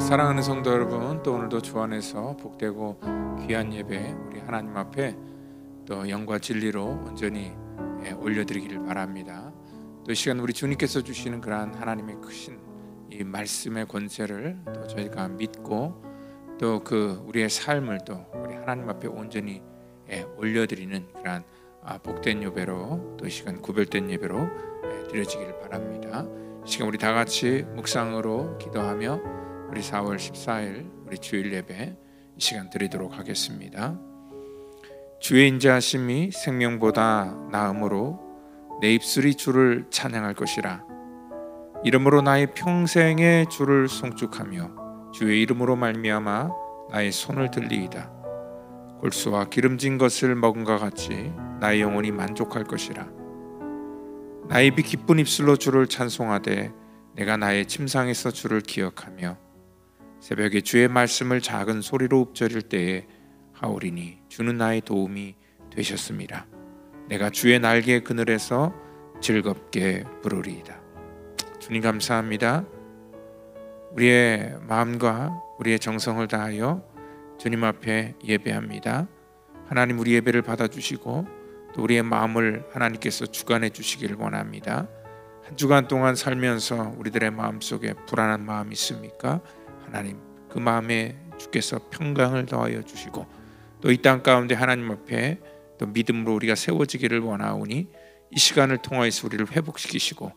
사랑하는 성도 여러분, 또 오늘도 주 안에서 복되고 귀한 예배 우리 하나님 앞에 또 영과 진리로 온전히 올려드리기를 바랍니다. 또 이 시간 우리 주님께서 주시는 그러한 하나님의 크신 이 말씀의 권세를 또 저희가 믿고 또 그 우리의 삶을 또 우리 하나님 앞에 온전히 올려드리는 그러한 복된 예배로 또 이 시간 구별된 예배로 드려지기를 바랍니다. 이 시간 우리 다 같이 묵상으로 기도하며 우리 4월 14일 우리 주일 예배 이 시간 드리도록 하겠습니다. 주의 인자하심이 생명보다 나음으로 내 입술이 주를 찬양할 것이라. 이름으로 나의 평생에 주를 송축하며 주의 이름으로 말미암아 나의 손을 들리이다. 골수와 기름진 것을 먹은과 같이 나의 영혼이 만족할 것이라. 나의 입이 기쁜 입술로 주를 찬송하되 내가 나의 침상에서 주를 기억하며 새벽에 주의 말씀을 작은 소리로 읊조릴 때에 하오리니 주는 나의 도움이 되셨습니다. 내가 주의 날개 그늘에서 즐겁게 부르리이다. 주님 감사합니다. 우리의 마음과 우리의 정성을 다하여 주님 앞에 예배합니다. 하나님 우리 예배를 받아주시고 또 우리의 마음을 하나님께서 주관해 주시기를 원합니다. 한 주간 동안 살면서 우리들의 마음속에 불안한 마음이 있습니까? 하나님 그 마음에 주께서 평강을 더하여 주시고 또 이 땅 가운데 하나님 앞에 또 믿음으로 우리가 세워지기를 원하오니 이 시간을 통하여서 우리를 회복시키시고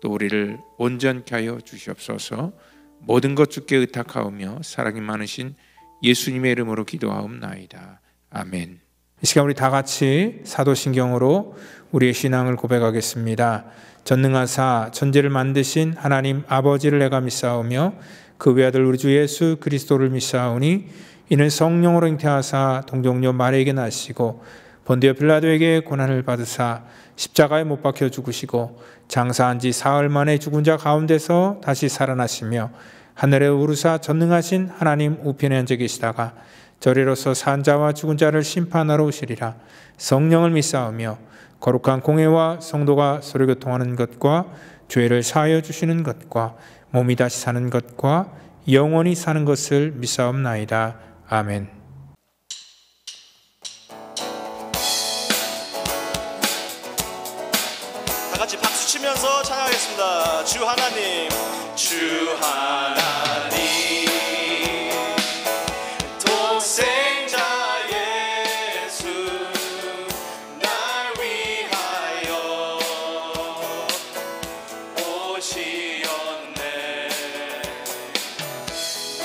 또 우리를 온전케 하여 주시옵소서. 모든 것 주께 의탁하오며 사랑이 많으신 예수님의 이름으로 기도하옵나이다. 아멘. 이 시간 우리 다 같이 사도신경으로 우리의 신앙을 고백하겠습니다. 전능하사 천지를 만드신 하나님 아버지를 내가 믿사오며 그 외아들 우리 주 예수 그리스도를 믿사오니 이는 성령으로 잉태하사 동정녀 마리아에게 나시고 본디오 빌라도에게 고난을 받으사 십자가에 못 박혀 죽으시고 장사한 지 사흘 만에 죽은 자 가운데서 다시 살아나시며 하늘에 오르사 전능하신 하나님 우편에 앉아 계시다가 저리로서 산 자와 죽은 자를 심판하러 오시리라. 성령을 믿사오며 거룩한 공회와 성도가 서로 교통하는 것과 죄를 사하여 주시는 것과 몸이 다시 사는 것과 영원히 사는 것을 믿사옵나이다. 아멘. 다 같이 박수 치면서 찬양하겠습니다. 주 하나님, 주 하나님, 독생자 예수 날 위하여 오시었네.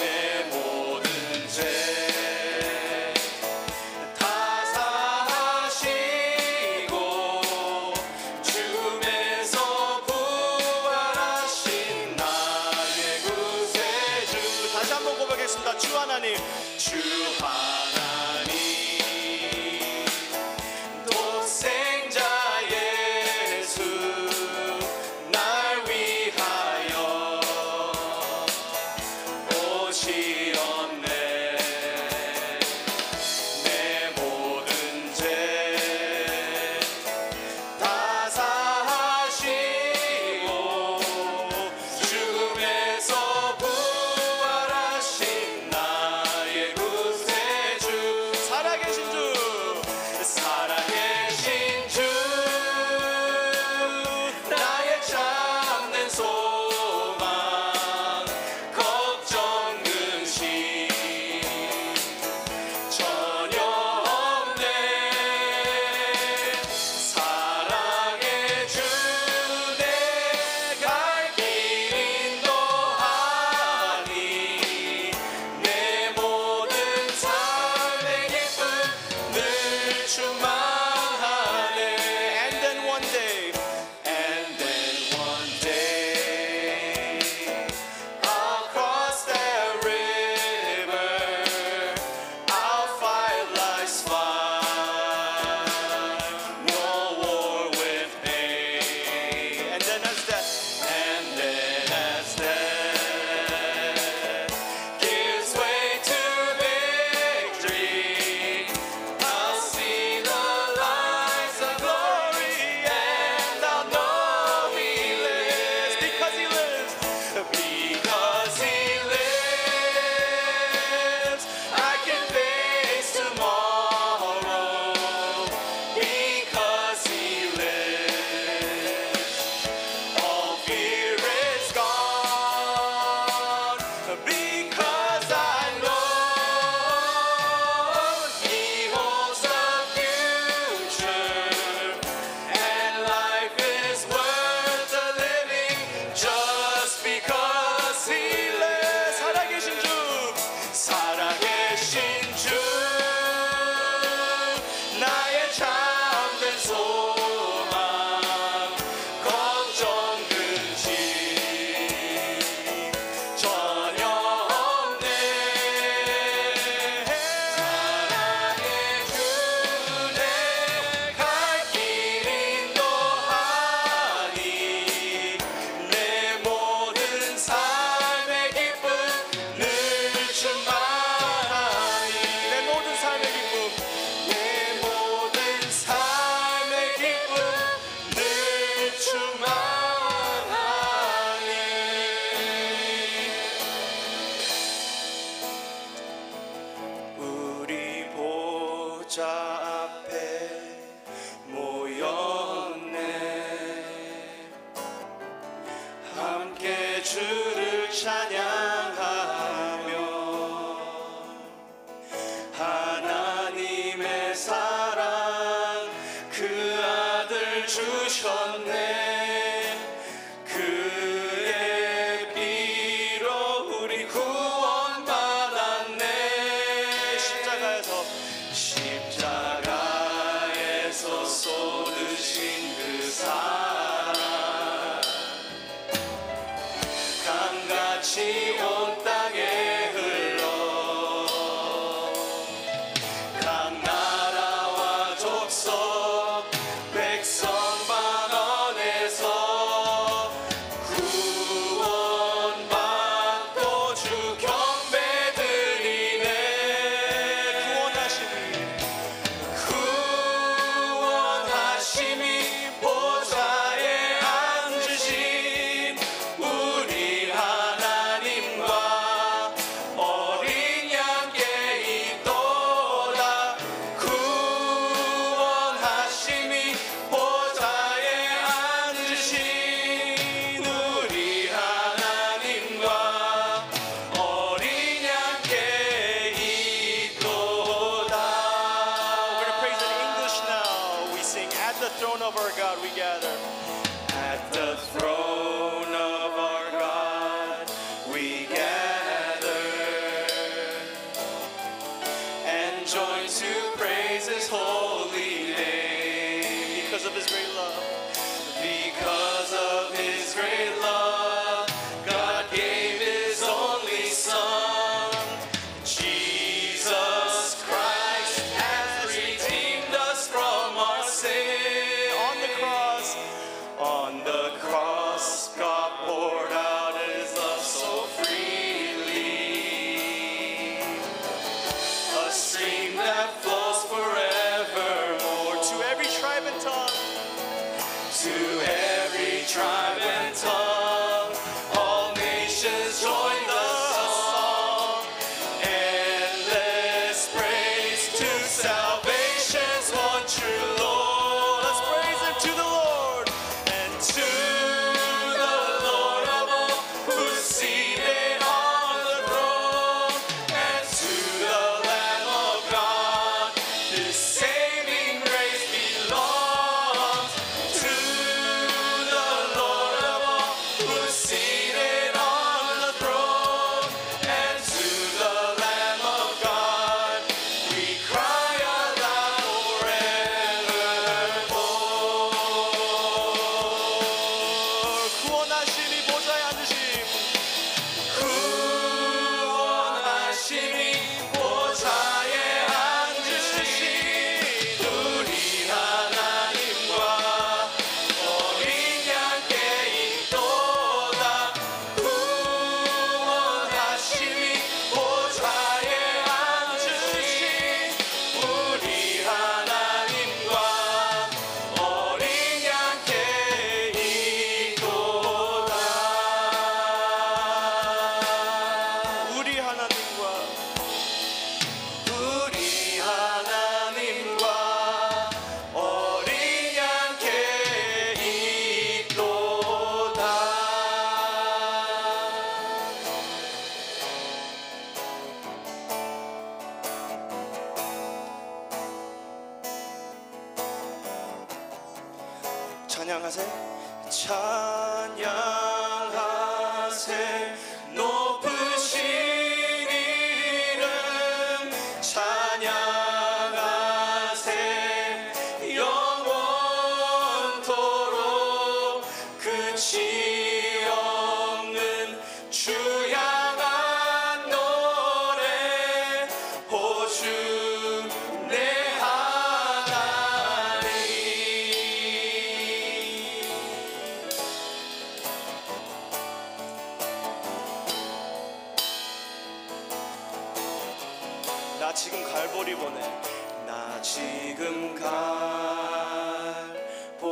내 모든 죄 다 사하시고 죽음에서 부활하신 나의 구세주. 다 십자가 앞에 모였네. 함께 주를 찬양하며 하나님의 사랑 그 아들 주셨네. 그의 피로 우리 구원받았네. 십자가에서 쏟으신 그 사랑 강같이 온 땅에 흘러 각 나라와 족속 백성 만원에서 구원받고 주 경배 드리네. 구원하심이 보좌에 앉으신 우리 하나님과 어린 양께 있도다. 구원하심이 보좌에 앉으신 우리 하나님과 어린 양께 있도다. We're gonna praise in English now. We sing at the throne of our God we gather. At the throne of our God we gather and join to praise His holy name. Because of His great love. Because of His great love, God gave His only Son. Jesus Christ has redeemed us from our sin. On the cross, God poured out His love so freely, a stream that flows forevermore. To every tribe and tongue, all nations join the song. Endless praise to salvation's one true Lord. Let's praise Him to the Lord and to the Lord of all, who's seated on the throne, and to the Lamb of God. This saving grace belongs to the Lord of all, who's seated on the throne, and to the Lamb of God. We cry aloud forevermore. 구원하심이 보좌에 앉으심. 구원하심이 보좌에 앉으신 우리 하나님과 어린 양께 있도다. 구원하심이 보좌에 앉으신 우리 하나님과 어린 양께 있도다. 우리 하나님과 어린 양께 있도다. 찬양하세. 찬양하세. 높으신 이름 찬양하세. 영원토록 끝이 없는 주 향한 노래. 오주 내 하나님. 나 지금 갈보리 보내. 나 지금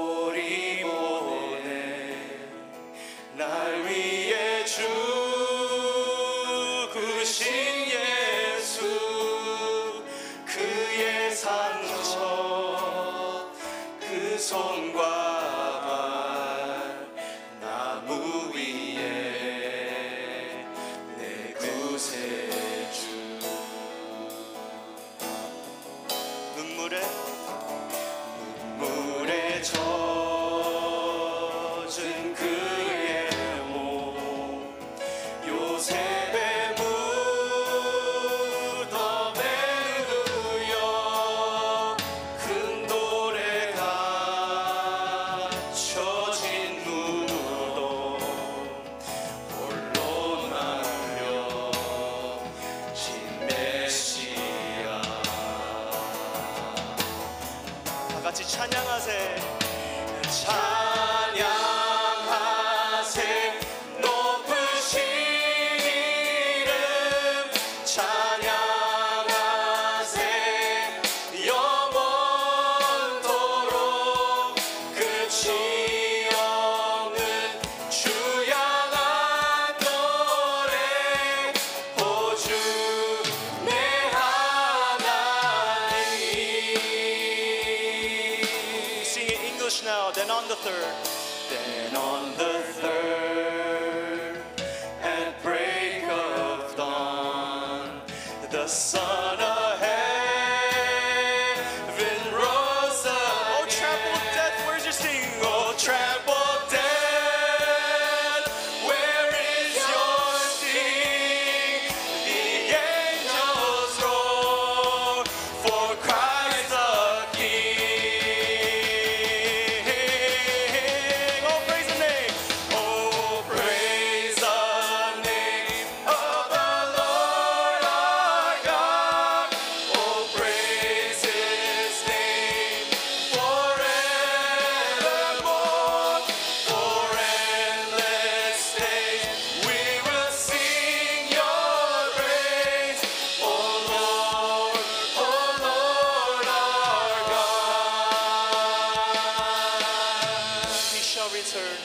갈보리 보내. 날 위해 죽으신 예수, 그의 산 찬양하세 높으신 이름 찬양하세 영원토록 끝이 없는 주 향한 노래 오주 내 하나님. Sing in English now. Then on the third. Then on the third at break of dawn, the Son of Heaven rose up. Oh, trampled death, where's your sting? Oh, trampled death, where is your sting? The angels roar for Christ the King. Oh, praise the name. Oh, praise the name of the Lord our God. Oh, praise His name forevermore. For endless days we will sing your praise. Oh Lord our God. He shall return.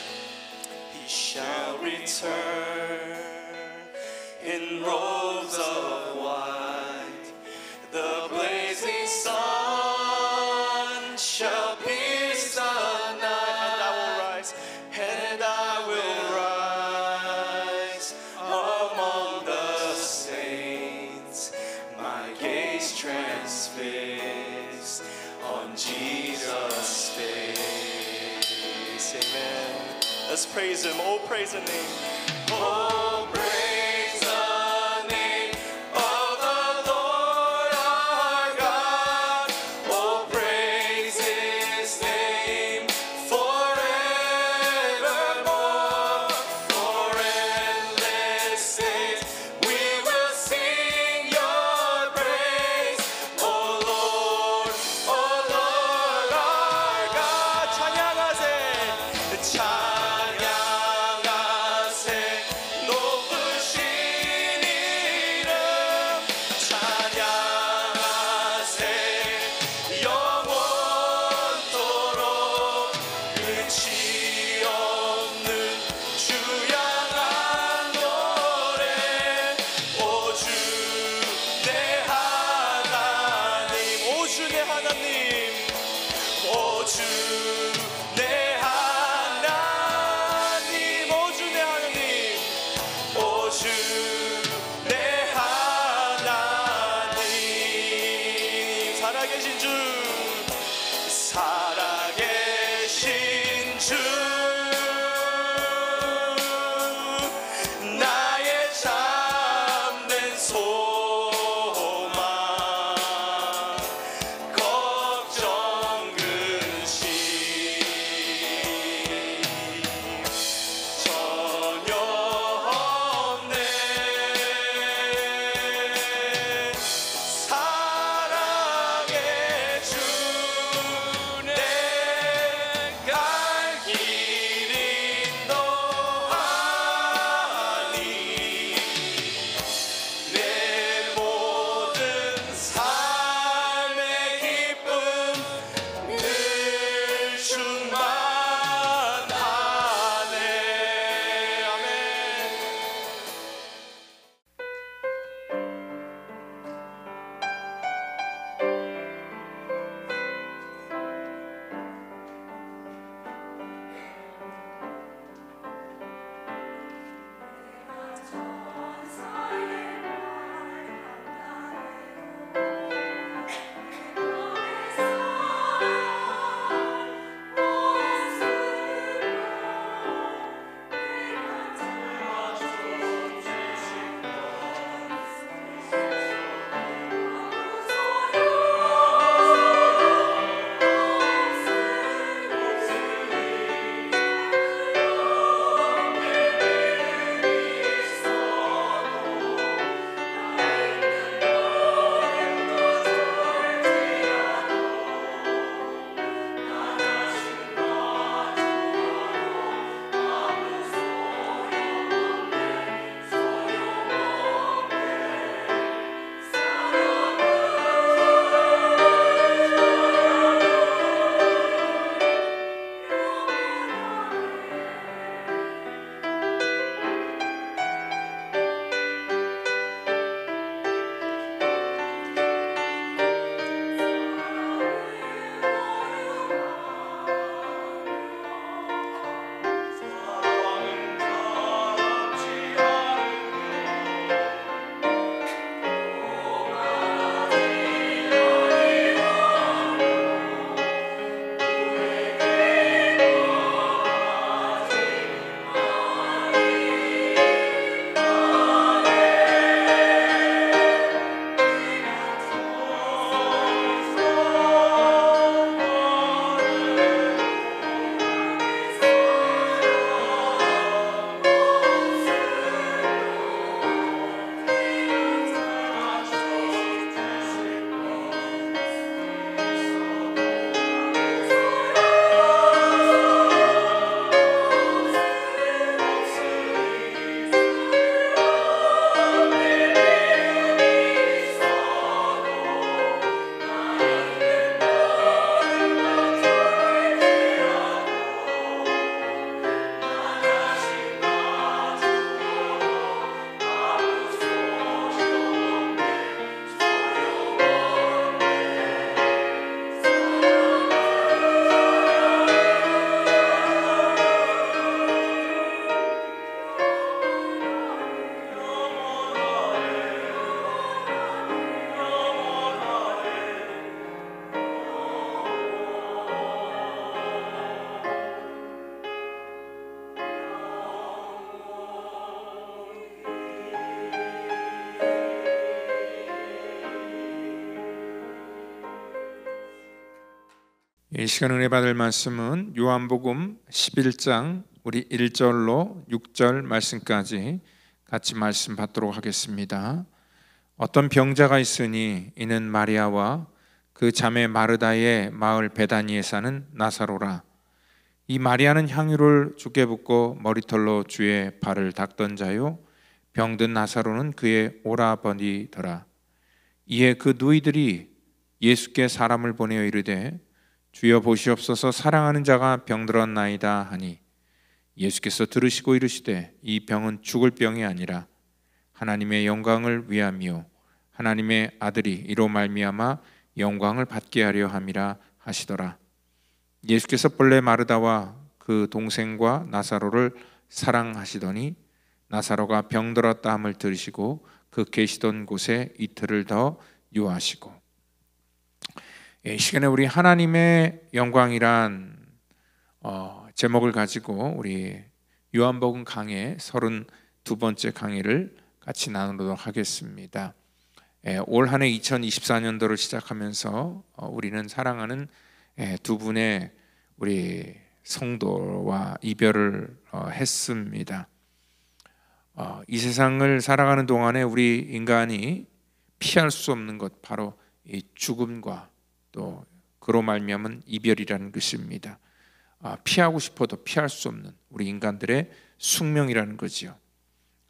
He shall return in robes of white. The blazing sun shall pierce the night. And I will rise. And I will rise among the saints. My gaze transfixed on Jesus' face. Amen. Let's praise Him. Oh, praise the name. Oh, praise the name of the Lord our God. Oh, praise His name forevermore. For endless days we will sing your praise. Oh Lord our God. 찬양하세. 찬양하세 높은 이 시간 은혜 받을 말씀은 요한복음 11장 우리 1절로 6절 말씀까지 같이 말씀 받도록 하겠습니다. 어떤 병자가 있으니 이는 마리아와 그 자매 마르다의 마을 베다니에 사는 나사로라. 이 마리아는 향유를 주께 붓고 머리털로 주의 발을 닦던 자요, 병든 나사로는 그의 오라버니더라. 이에 그 누이들이 예수께 사람을 보내어 이르되 주여 보시옵소서, 사랑하는 자가 병들었나이다 하니 예수께서 들으시고 이르시되 이 병은 죽을 병이 아니라 하나님의 영광을 위함이요 하나님의 아들이 이로 말미암아 영광을 받게 하려 함이라 하시더라. 예수께서 본래 마르다와 그 동생과 나사로를 사랑하시더니 나사로가 병들었다 함을 들으시고 그 계시던 곳에 이틀을 더 유하시고. 이 시간에 우리 하나님의 영광이란 제목을 가지고 우리 요한복음 강해 32번째 강의를 같이 나누도록 하겠습니다. 올 한 해 2024년도를 시작하면서 우리는 사랑하는 두 분의 우리 성도와 이별을 했습니다. 이 세상을 살아가는 동안에 우리 인간이 피할 수 없는 것, 바로 이 죽음과 또 그로 말미암은 이별이라는 것입니다. 피하고 싶어도 피할 수 없는 우리 인간들의 숙명이라는 거지요.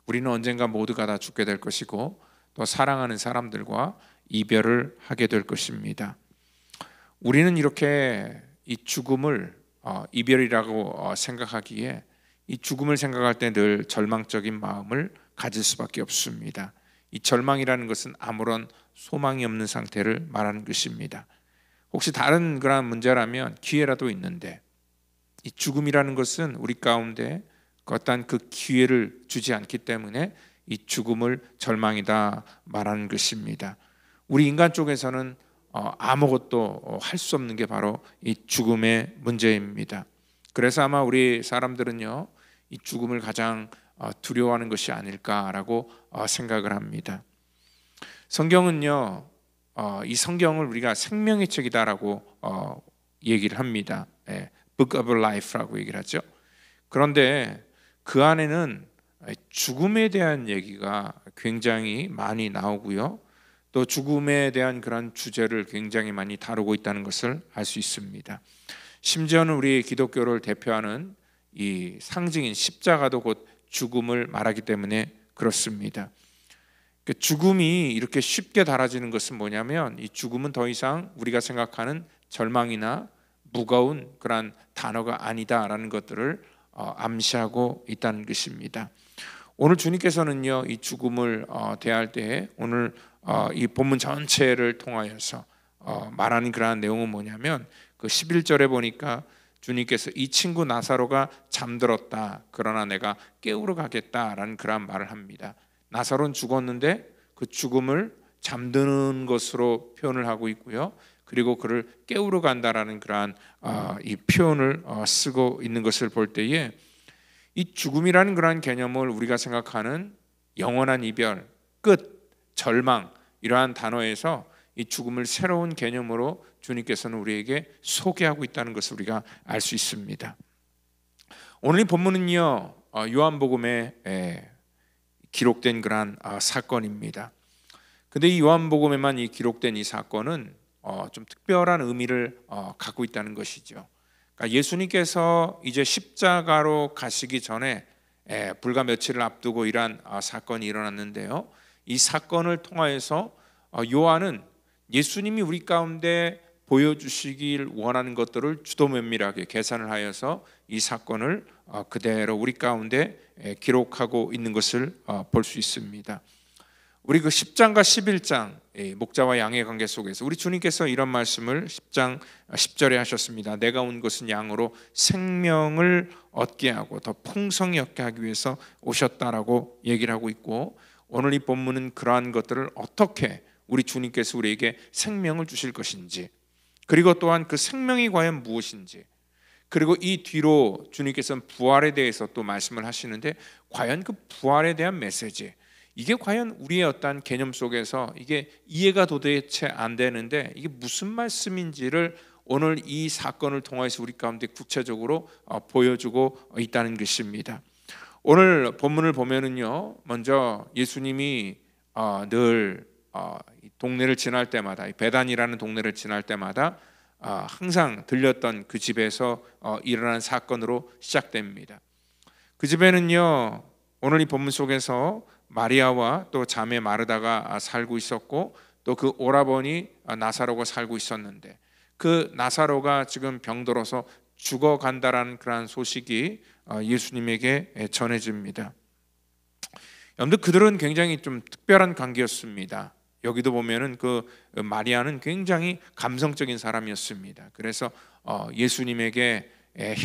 우리는 언젠가 모두가 다 죽게 될 것이고 또 사랑하는 사람들과 이별을 하게 될 것입니다. 우리는 이렇게 이 죽음을 이별이라고 생각하기에 이 죽음을 생각할 때 늘 절망적인 마음을 가질 수밖에 없습니다. 이 절망이라는 것은 아무런 소망이 없는 상태를 말하는 것입니다. 혹시 다른 그런 문제라면 기회라도 있는데 이 죽음이라는 것은 우리 가운데 어떠한 그 기회를 주지 않기 때문에 이 죽음을 절망이다 말하는 것입니다. 우리 인간 쪽에서는 아무것도 할 수 없는 게 바로 이 죽음의 문제입니다. 그래서 아마 우리 사람들은요, 이 죽음을 가장 두려워하는 것이 아닐까라고 생각을 합니다. 성경은요, 이 성경을 우리가 생명의 책이다라고 얘기를 합니다. Book of Life라고 얘기를 하죠. 그런데 그 안에는 죽음에 대한 얘기가 굉장히 많이 나오고요, 또 죽음에 대한 그런 주제를 굉장히 많이 다루고 있다는 것을 알 수 있습니다. 심지어는 우리 기독교를 대표하는 이 상징인 십자가도 곧 죽음을 말하기 때문에 그렇습니다. 죽음이 이렇게 쉽게 달아지는 것은 뭐냐면, 이 죽음은 더 이상 우리가 생각하는 절망이나 무거운 그런 단어가 아니다라는 것들을 암시하고 있다는 것입니다. 오늘 주님께서는요, 이 죽음을 대할 때 오늘 이 본문 전체를 통하여서 말하는 그러한 내용은 뭐냐면, 그 11절에 보니까 주님께서 이 친구 나사로가 잠들었다, 그러나 내가 깨우러 가겠다라는 그러한 말을 합니다. 나사로는 죽었는데 그 죽음을 잠드는 것으로 표현을 하고 있고요, 그리고 그를 깨우러 간다라는 그러한 이 표현을 쓰고 있는 것을 볼 때에 이 죽음이라는 그러한 개념을 우리가 생각하는 영원한 이별, 끝, 절망, 이러한 단어에서 이 죽음을 새로운 개념으로 주님께서는 우리에게 소개하고 있다는 것을 우리가 알 수 있습니다. 오늘 이 본문은요, 요한복음에 기록된 그러한 사건입니다. 근데 이 요한복음에만 이 기록된 이 사건은 좀 특별한 의미를 갖고 있다는 것이죠. 그러니까 예수님께서 이제 십자가로 가시기 전에 불과 며칠을 앞두고 이러한 사건이 일어났는데요, 이 사건을 통하여서 요한은 예수님이 우리 가운데 보여주시길 원하는 것들을 주도 면밀하게 계산을 하여서 이 사건을 그대로 우리 가운데 기록하고 있는 것을 볼 수 있습니다. 우리 그 10장과 11장 목자와 양의 관계 속에서 우리 주님께서 이런 말씀을 10장 10절에 하셨습니다. 내가 온 것은 양으로 생명을 얻게 하고 더 풍성히 얻게 하기 위해서 오셨다라고 얘기를 하고 있고, 오늘 이 본문은 그러한 것들을 어떻게 우리 주님께서 우리에게 생명을 주실 것인지, 그리고 또한 그 생명이 과연 무엇인지, 그리고 이 뒤로 주님께서는 부활에 대해서 또 말씀을 하시는데, 과연 그 부활에 대한 메시지, 이게 과연 우리의 어떤 개념 속에서 이게 이해가 도대체 안 되는데 이게 무슨 말씀인지를 오늘 이 사건을 통해서 우리 가운데 구체적으로 보여주고 있다는 것입니다. 오늘 본문을 보면은요, 먼저 예수님이 늘 동네를 지날 때마다, 베단이라는 동네를 지날 때마다 항상 들렸던 그 집에서 일어난 사건으로 시작됩니다. 그 집에는요, 오늘 이 본문 속에서 마리아와 또 자매 마르다가 살고 있었고, 또 그 오라버니 나사로가 살고 있었는데, 그 나사로가 지금 병들어서 죽어간다라는 그러한 소식이 예수님에게 전해집니다. 여러분들, 그들은 굉장히 좀 특별한 관계였습니다. 여기도 보면은 그 마리아는 굉장히 감성적인 사람이었습니다. 그래서 예수님에게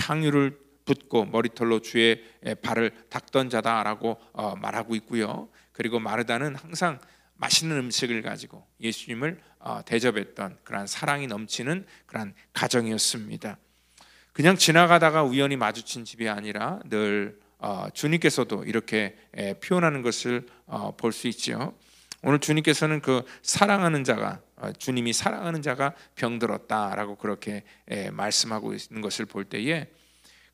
향유를 붓고 머리털로 주의 발을 닦던 자다라고 말하고 있고요. 그리고 마르다는 항상 맛있는 음식을 가지고 예수님을 대접했던 그러한 사랑이 넘치는 그러한 가정이었습니다. 그냥 지나가다가 우연히 마주친 집이 아니라 늘 주님께서도 이렇게 표현하는 것을 볼 수 있죠. 오늘 주님께서는 그 사랑하는 자가, 주님이 사랑하는 자가 병들었다라고 그렇게 말씀하고 있는 것을 볼 때에,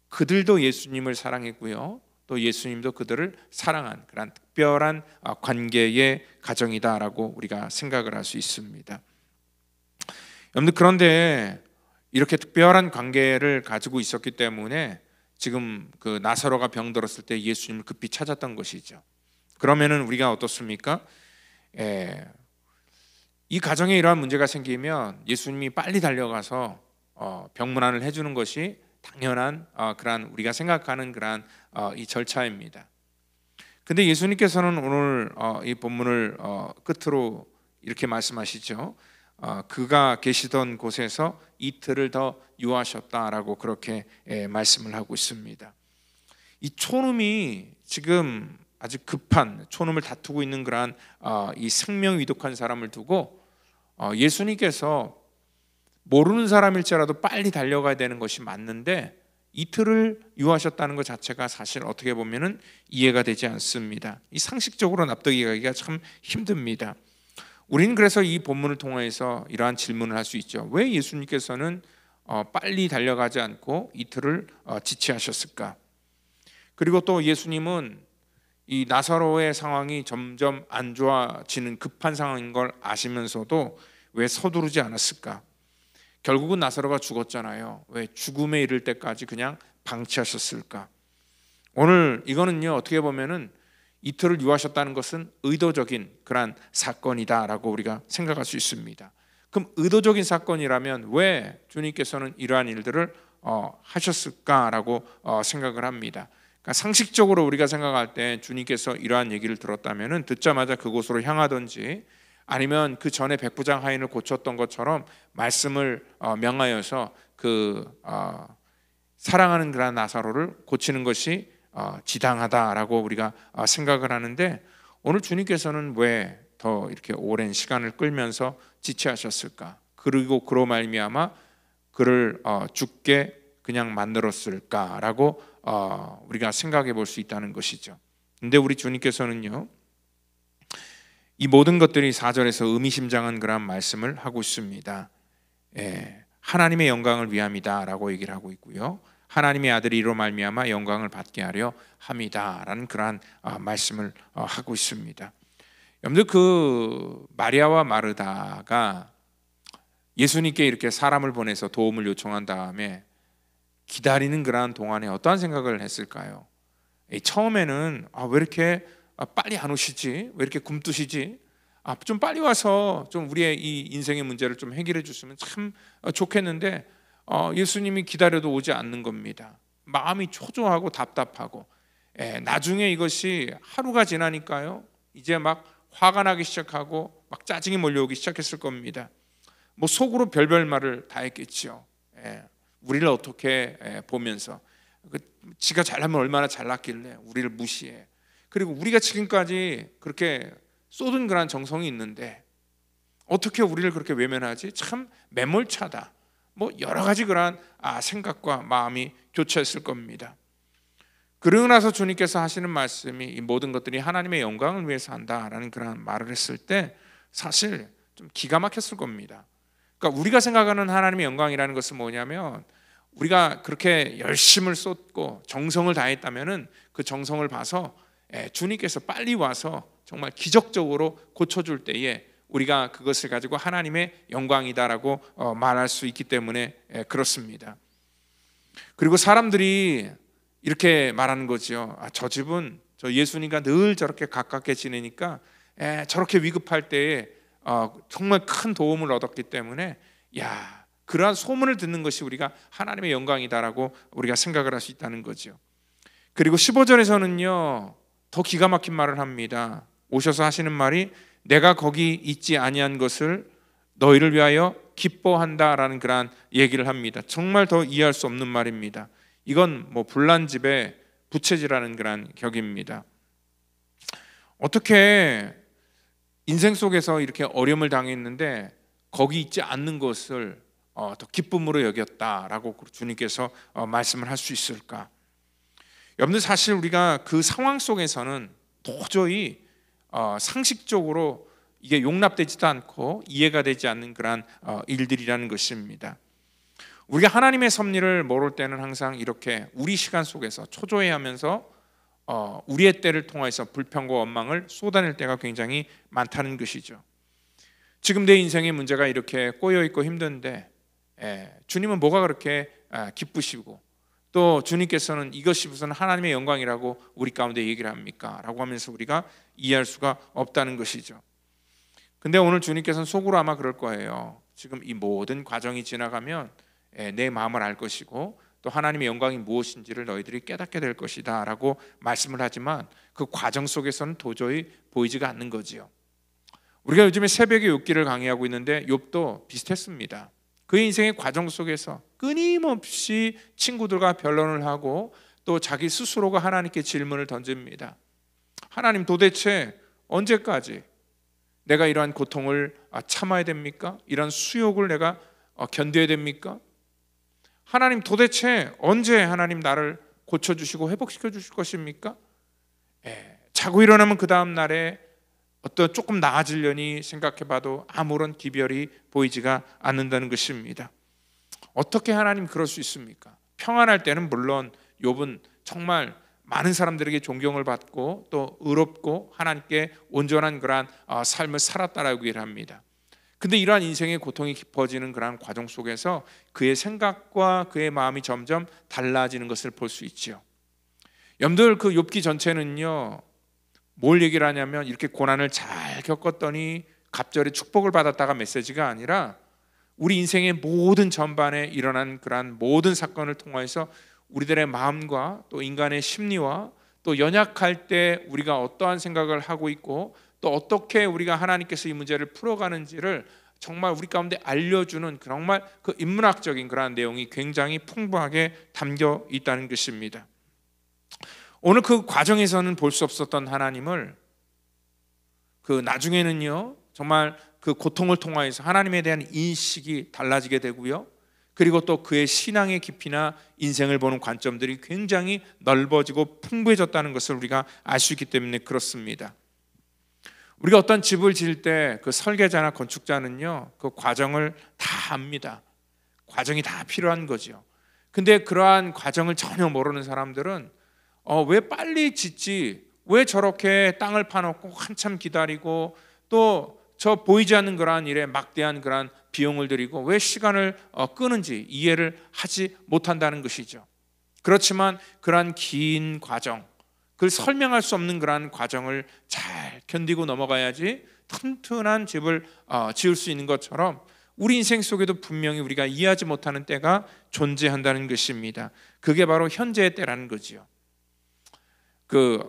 그들도 예수님을 사랑했고요, 또 예수님도 그들을 사랑한 그런 특별한 관계의 가정이다라고 우리가 생각을 할 수 있습니다. 여러분들, 그런데 이렇게 특별한 관계를 가지고 있었기 때문에 지금 그 나사로가 병들었을 때 예수님을 급히 찾았던 것이죠. 그러면은 우리가 어떻습니까? 이 가정에 이러한 문제가 생기면 예수님이 빨리 달려가서 병문안을 해주는 것이 당연한 그러한 우리가 생각하는 그러한 이 절차입니다. 근데 예수님께서는 오늘 이 본문을 끝으로 이렇게 말씀하시죠. 그가 계시던 곳에서 이틀을 더 유하셨다라고 그렇게 말씀을 하고 있습니다. 이 촌음이 지금 아주 급한 촌음을 다투고 있는 그러한 이 생명위독한 사람을 두고 예수님께서 모르는 사람일지라도 빨리 달려가야 되는 것이 맞는데 이틀을 유하셨다는 것 자체가 사실 어떻게 보면은 이해가 되지 않습니다. 이 상식적으로 납득이 가기가 참 힘듭니다. 우리는 그래서 이 본문을 통해서 이러한 질문을 할 수 있죠. 왜 예수님께서는 빨리 달려가지 않고 이틀을 지체하셨을까? 그리고 또 예수님은 이 나사로의 상황이 점점 안 좋아지는 급한 상황인 걸 아시면서도 왜 서두르지 않았을까? 결국은 나사로가 죽었잖아요. 왜 죽음에 이를 때까지 그냥 방치하셨을까? 오늘 이거는요, 어떻게 보면은 이틀을 유하셨다는 것은 의도적인 그러한 사건이다라고 우리가 생각할 수 있습니다. 그럼 의도적인 사건이라면 왜 주님께서는 이러한 일들을 하셨을까라고 생각을 합니다. 그러니까 상식적으로 우리가 생각할 때 주님께서 이러한 얘기를 들었다면은 듣자마자 그곳으로 향하든지, 아니면 그 전에 백부장 하인을 고쳤던 것처럼 말씀을 명하여서 그 사랑하는 그런 나사로를 고치는 것이 지당하다라고 우리가 생각을 하는데, 오늘 주님께서는 왜 더 이렇게 오랜 시간을 끌면서 지체하셨을까? 그리고 그로 말미암아 그를 죽게 그냥 만들었을까라고 우리가 생각해 볼 수 있다는 것이죠. 근데 우리 주님께서는요, 이 모든 것들이 4절에서 의미심장한 그런 말씀을 하고 있습니다. 하나님의 영광을 위함이다라고 얘기를 하고 있고요, 하나님의 아들이 이로 말미암아 영광을 받게 하려 함이다라는 그러한 말씀을 하고 있습니다. 여러분들, 그 마리아와 마르다가 예수님께 이렇게 사람을 보내서 도움을 요청한 다음에 기다리는 그러한 동안에 어떠한 생각을 했을까요? 처음에는 왜 이렇게 빨리 안 오시지? 왜 이렇게 굼뜨시지? 좀 빨리 와서 좀 우리의 이 인생의 문제를 좀 해결해 줬으면 참 좋겠는데 예수님이 기다려도 오지 않는 겁니다. 마음이 초조하고 답답하고, 나중에 이것이 하루가 지나니까요, 이제 막 화가 나기 시작하고 막 짜증이 몰려오기 시작했을 겁니다. 뭐 속으로 별별 말을 다 했겠죠. 우리를 어떻게 보면서 지가 잘하면 얼마나 잘났길래 우리를 무시해. 그리고 우리가 지금까지 그렇게 쏟은 그런 정성이 있는데 어떻게 우리를 그렇게 외면하지? 참 매몰차다. 뭐 여러 가지 그런 생각과 마음이 교차했을 겁니다. 그러고 나서 주님께서 하시는 말씀이 이 모든 것들이 하나님의 영광을 위해서 한다라는 그런 말을 했을 때 사실 좀 기가 막혔을 겁니다. 그러니까 우리가 생각하는 하나님의 영광이라는 것은 뭐냐면 우리가 그렇게 열심을 쏟고 정성을 다했다면은 그 정성을 봐서 주님께서 빨리 와서 정말 기적적으로 고쳐줄 때에 우리가 그것을 가지고 하나님의 영광이다라고 말할 수 있기 때문에 그렇습니다. 그리고 사람들이 이렇게 말하는 거죠. 저 집은 저 예수님과 늘 저렇게 가깝게 지내니까 저렇게 위급할 때에 정말 큰 도움을 얻었기 때문에 그러한 소문을 듣는 것이 우리가 하나님의 영광이다라고 우리가 생각을 할 수 있다는 거죠. 그리고 15절에서는요 더 기가 막힌 말을 합니다. 오셔서 하시는 말이 내가 거기 있지 아니한 것을 너희를 위하여 기뻐한다라는 그러한 얘기를 합니다. 정말 더 이해할 수 없는 말입니다. 이건 뭐 불난집에 부채질하는 그러한 격입니다. 어떻게 인생 속에서 이렇게 어려움을 당했는데 거기 있지 않는 것을 더 기쁨으로 여겼다라고 주님께서 말씀을 할 수 있을까? 여러분들 사실 우리가 그 상황 속에서는 도저히 상식적으로 이게 용납되지도 않고 이해가 되지 않는 그러한 일들이라는 것입니다. 우리가 하나님의 섭리를 모를 때는 항상 이렇게 우리 시간 속에서 초조해하면서 우리의 때를 통해서 불평과 원망을 쏟아낼 때가 굉장히 많다는 것이죠. 지금 내 인생의 문제가 이렇게 꼬여있고 힘든데 주님은 뭐가 그렇게 기쁘시고 또 주님께서는 이것이 무슨 하나님의 영광이라고 우리 가운데 얘기를 합니까? 라고 하면서 우리가 이해할 수가 없다는 것이죠. 근데 오늘 주님께서는 속으로 아마 그럴 거예요. 지금 이 모든 과정이 지나가면 내 마음을 알 것이고 또 하나님의 영광이 무엇인지를 너희들이 깨닫게 될 것이다 라고 말씀을 하지만 그 과정 속에서는 도저히 보이지가 않는 거지요. 우리가 요즘에 새벽에 욥기를 강의하고 있는데 욥도 비슷했습니다. 그의 인생의 과정 속에서 끊임없이 친구들과 변론을 하고 또 자기 스스로가 하나님께 질문을 던집니다. 하나님 도대체 언제까지 내가 이러한 고통을 참아야 됩니까? 이런 수욕을 내가 견뎌야 됩니까? 하나님 도대체 언제 하나님 나를 고쳐주시고 회복시켜 주실 것입니까? 자고 일어나면 그 다음 날에 어떤 조금 나아지려니 생각해봐도 아무런 기별이 보이지가 않는다는 것입니다. 어떻게 하나님 그럴 수 있습니까? 평안할 때는 물론 욥은 정말 많은 사람들에게 존경을 받고 또 의롭고 하나님께 온전한 그러한 삶을 살았다라고 얘기를 합니다. 근데 이러한 인생의 고통이 깊어지는 그러한 과정 속에서 그의 생각과 그의 마음이 점점 달라지는 것을 볼 수 있지요. 여러분들 그 욥기 전체는요 뭘 얘기를 하냐면 이렇게 고난을 잘 겪었더니 갑절에 축복을 받았다가 메시지가 아니라 우리 인생의 모든 전반에 일어난 그러한 모든 사건을 통해서 우리들의 마음과 또 인간의 심리와 또 연약할 때 우리가 어떠한 생각을 하고 있고 또 어떻게 우리가 하나님께서 이 문제를 풀어가는지를 정말 우리 가운데 알려주는 정말 그 인문학적인 그러한 내용이 굉장히 풍부하게 담겨 있다는 것입니다. 오늘 그 과정에서는 볼 수 없었던 하나님을 그 나중에는요 정말 그 고통을 통하여서 하나님에 대한 인식이 달라지게 되고요. 그리고 또 그의 신앙의 깊이나 인생을 보는 관점들이 굉장히 넓어지고 풍부해졌다는 것을 우리가 알 수 있기 때문에 그렇습니다. 우리가 어떤 집을 지을 때 그 설계자나 건축자는요 그 과정을 다 압니다. 과정이 다 필요한 거죠. 근데 그러한 과정을 전혀 모르는 사람들은 왜 빨리 짓지? 왜 저렇게 땅을 파놓고 한참 기다리고 또 저 보이지 않는 그러한 일에 막대한 그러한 비용을 들이고 왜 시간을 끄는지 이해를 하지 못한다는 것이죠. 그렇지만 그러한 긴 과정, 그걸 설명할 수 없는 그러한 과정을 잘 견디고 넘어가야지 튼튼한 집을 지을 수 있는 것처럼 우리 인생 속에도 분명히 우리가 이해하지 못하는 때가 존재한다는 것입니다. 그게 바로 현재의 때라는 거지요. 그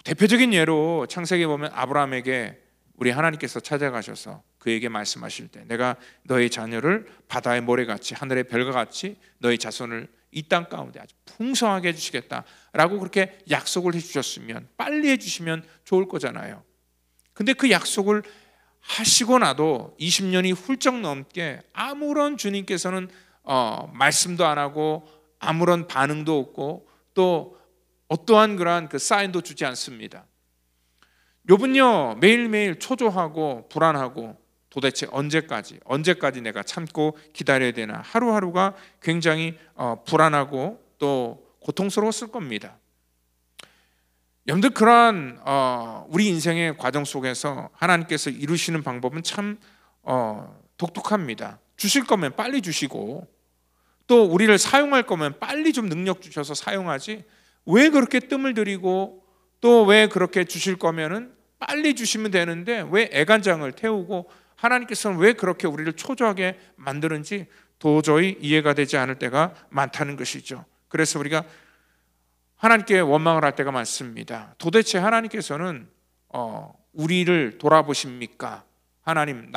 대표적인 예로 창세기에 보면 아브라함에게 우리 하나님께서 찾아가셔서 그에게 말씀하실 때 내가 너의 자녀를 바다의 모래같이 하늘의 별과 같이 너의 자손을 이 땅 가운데 아주 풍성하게 해주시겠다라고 그렇게 약속을 해주셨으면 빨리 해주시면 좋을 거잖아요. 근데 그 약속을 하시고 나도 20년이 훌쩍 넘게 아무런 주님께서는 말씀도 안 하고 아무런 반응도 없고 또 어떠한 그러한 그 사인도 주지 않습니다. 욥은요 매일매일 초조하고 불안하고 도대체 언제까지 내가 참고 기다려야 되나. 하루하루가 굉장히 불안하고 또 고통스러웠을 겁니다. 여러분들, 그러한 우리 인생의 과정 속에서 하나님께서 이루시는 방법은 참 독특합니다. 주실 거면 빨리 주시고, 또 우리를 사용할 거면 빨리 좀 능력 주셔서 사용하지, 왜 그렇게 뜸을 들이고, 또 왜 그렇게 주실 거면은 빨리 주시면 되는데 왜 애간장을 태우고, 하나님께서는 왜 그렇게 우리를 초조하게 만드는지 도저히 이해가 되지 않을 때가 많다는 것이죠. 그래서 우리가 하나님께 원망을 할 때가 많습니다. 도대체 하나님께서는 우리를 돌아보십니까? 하나님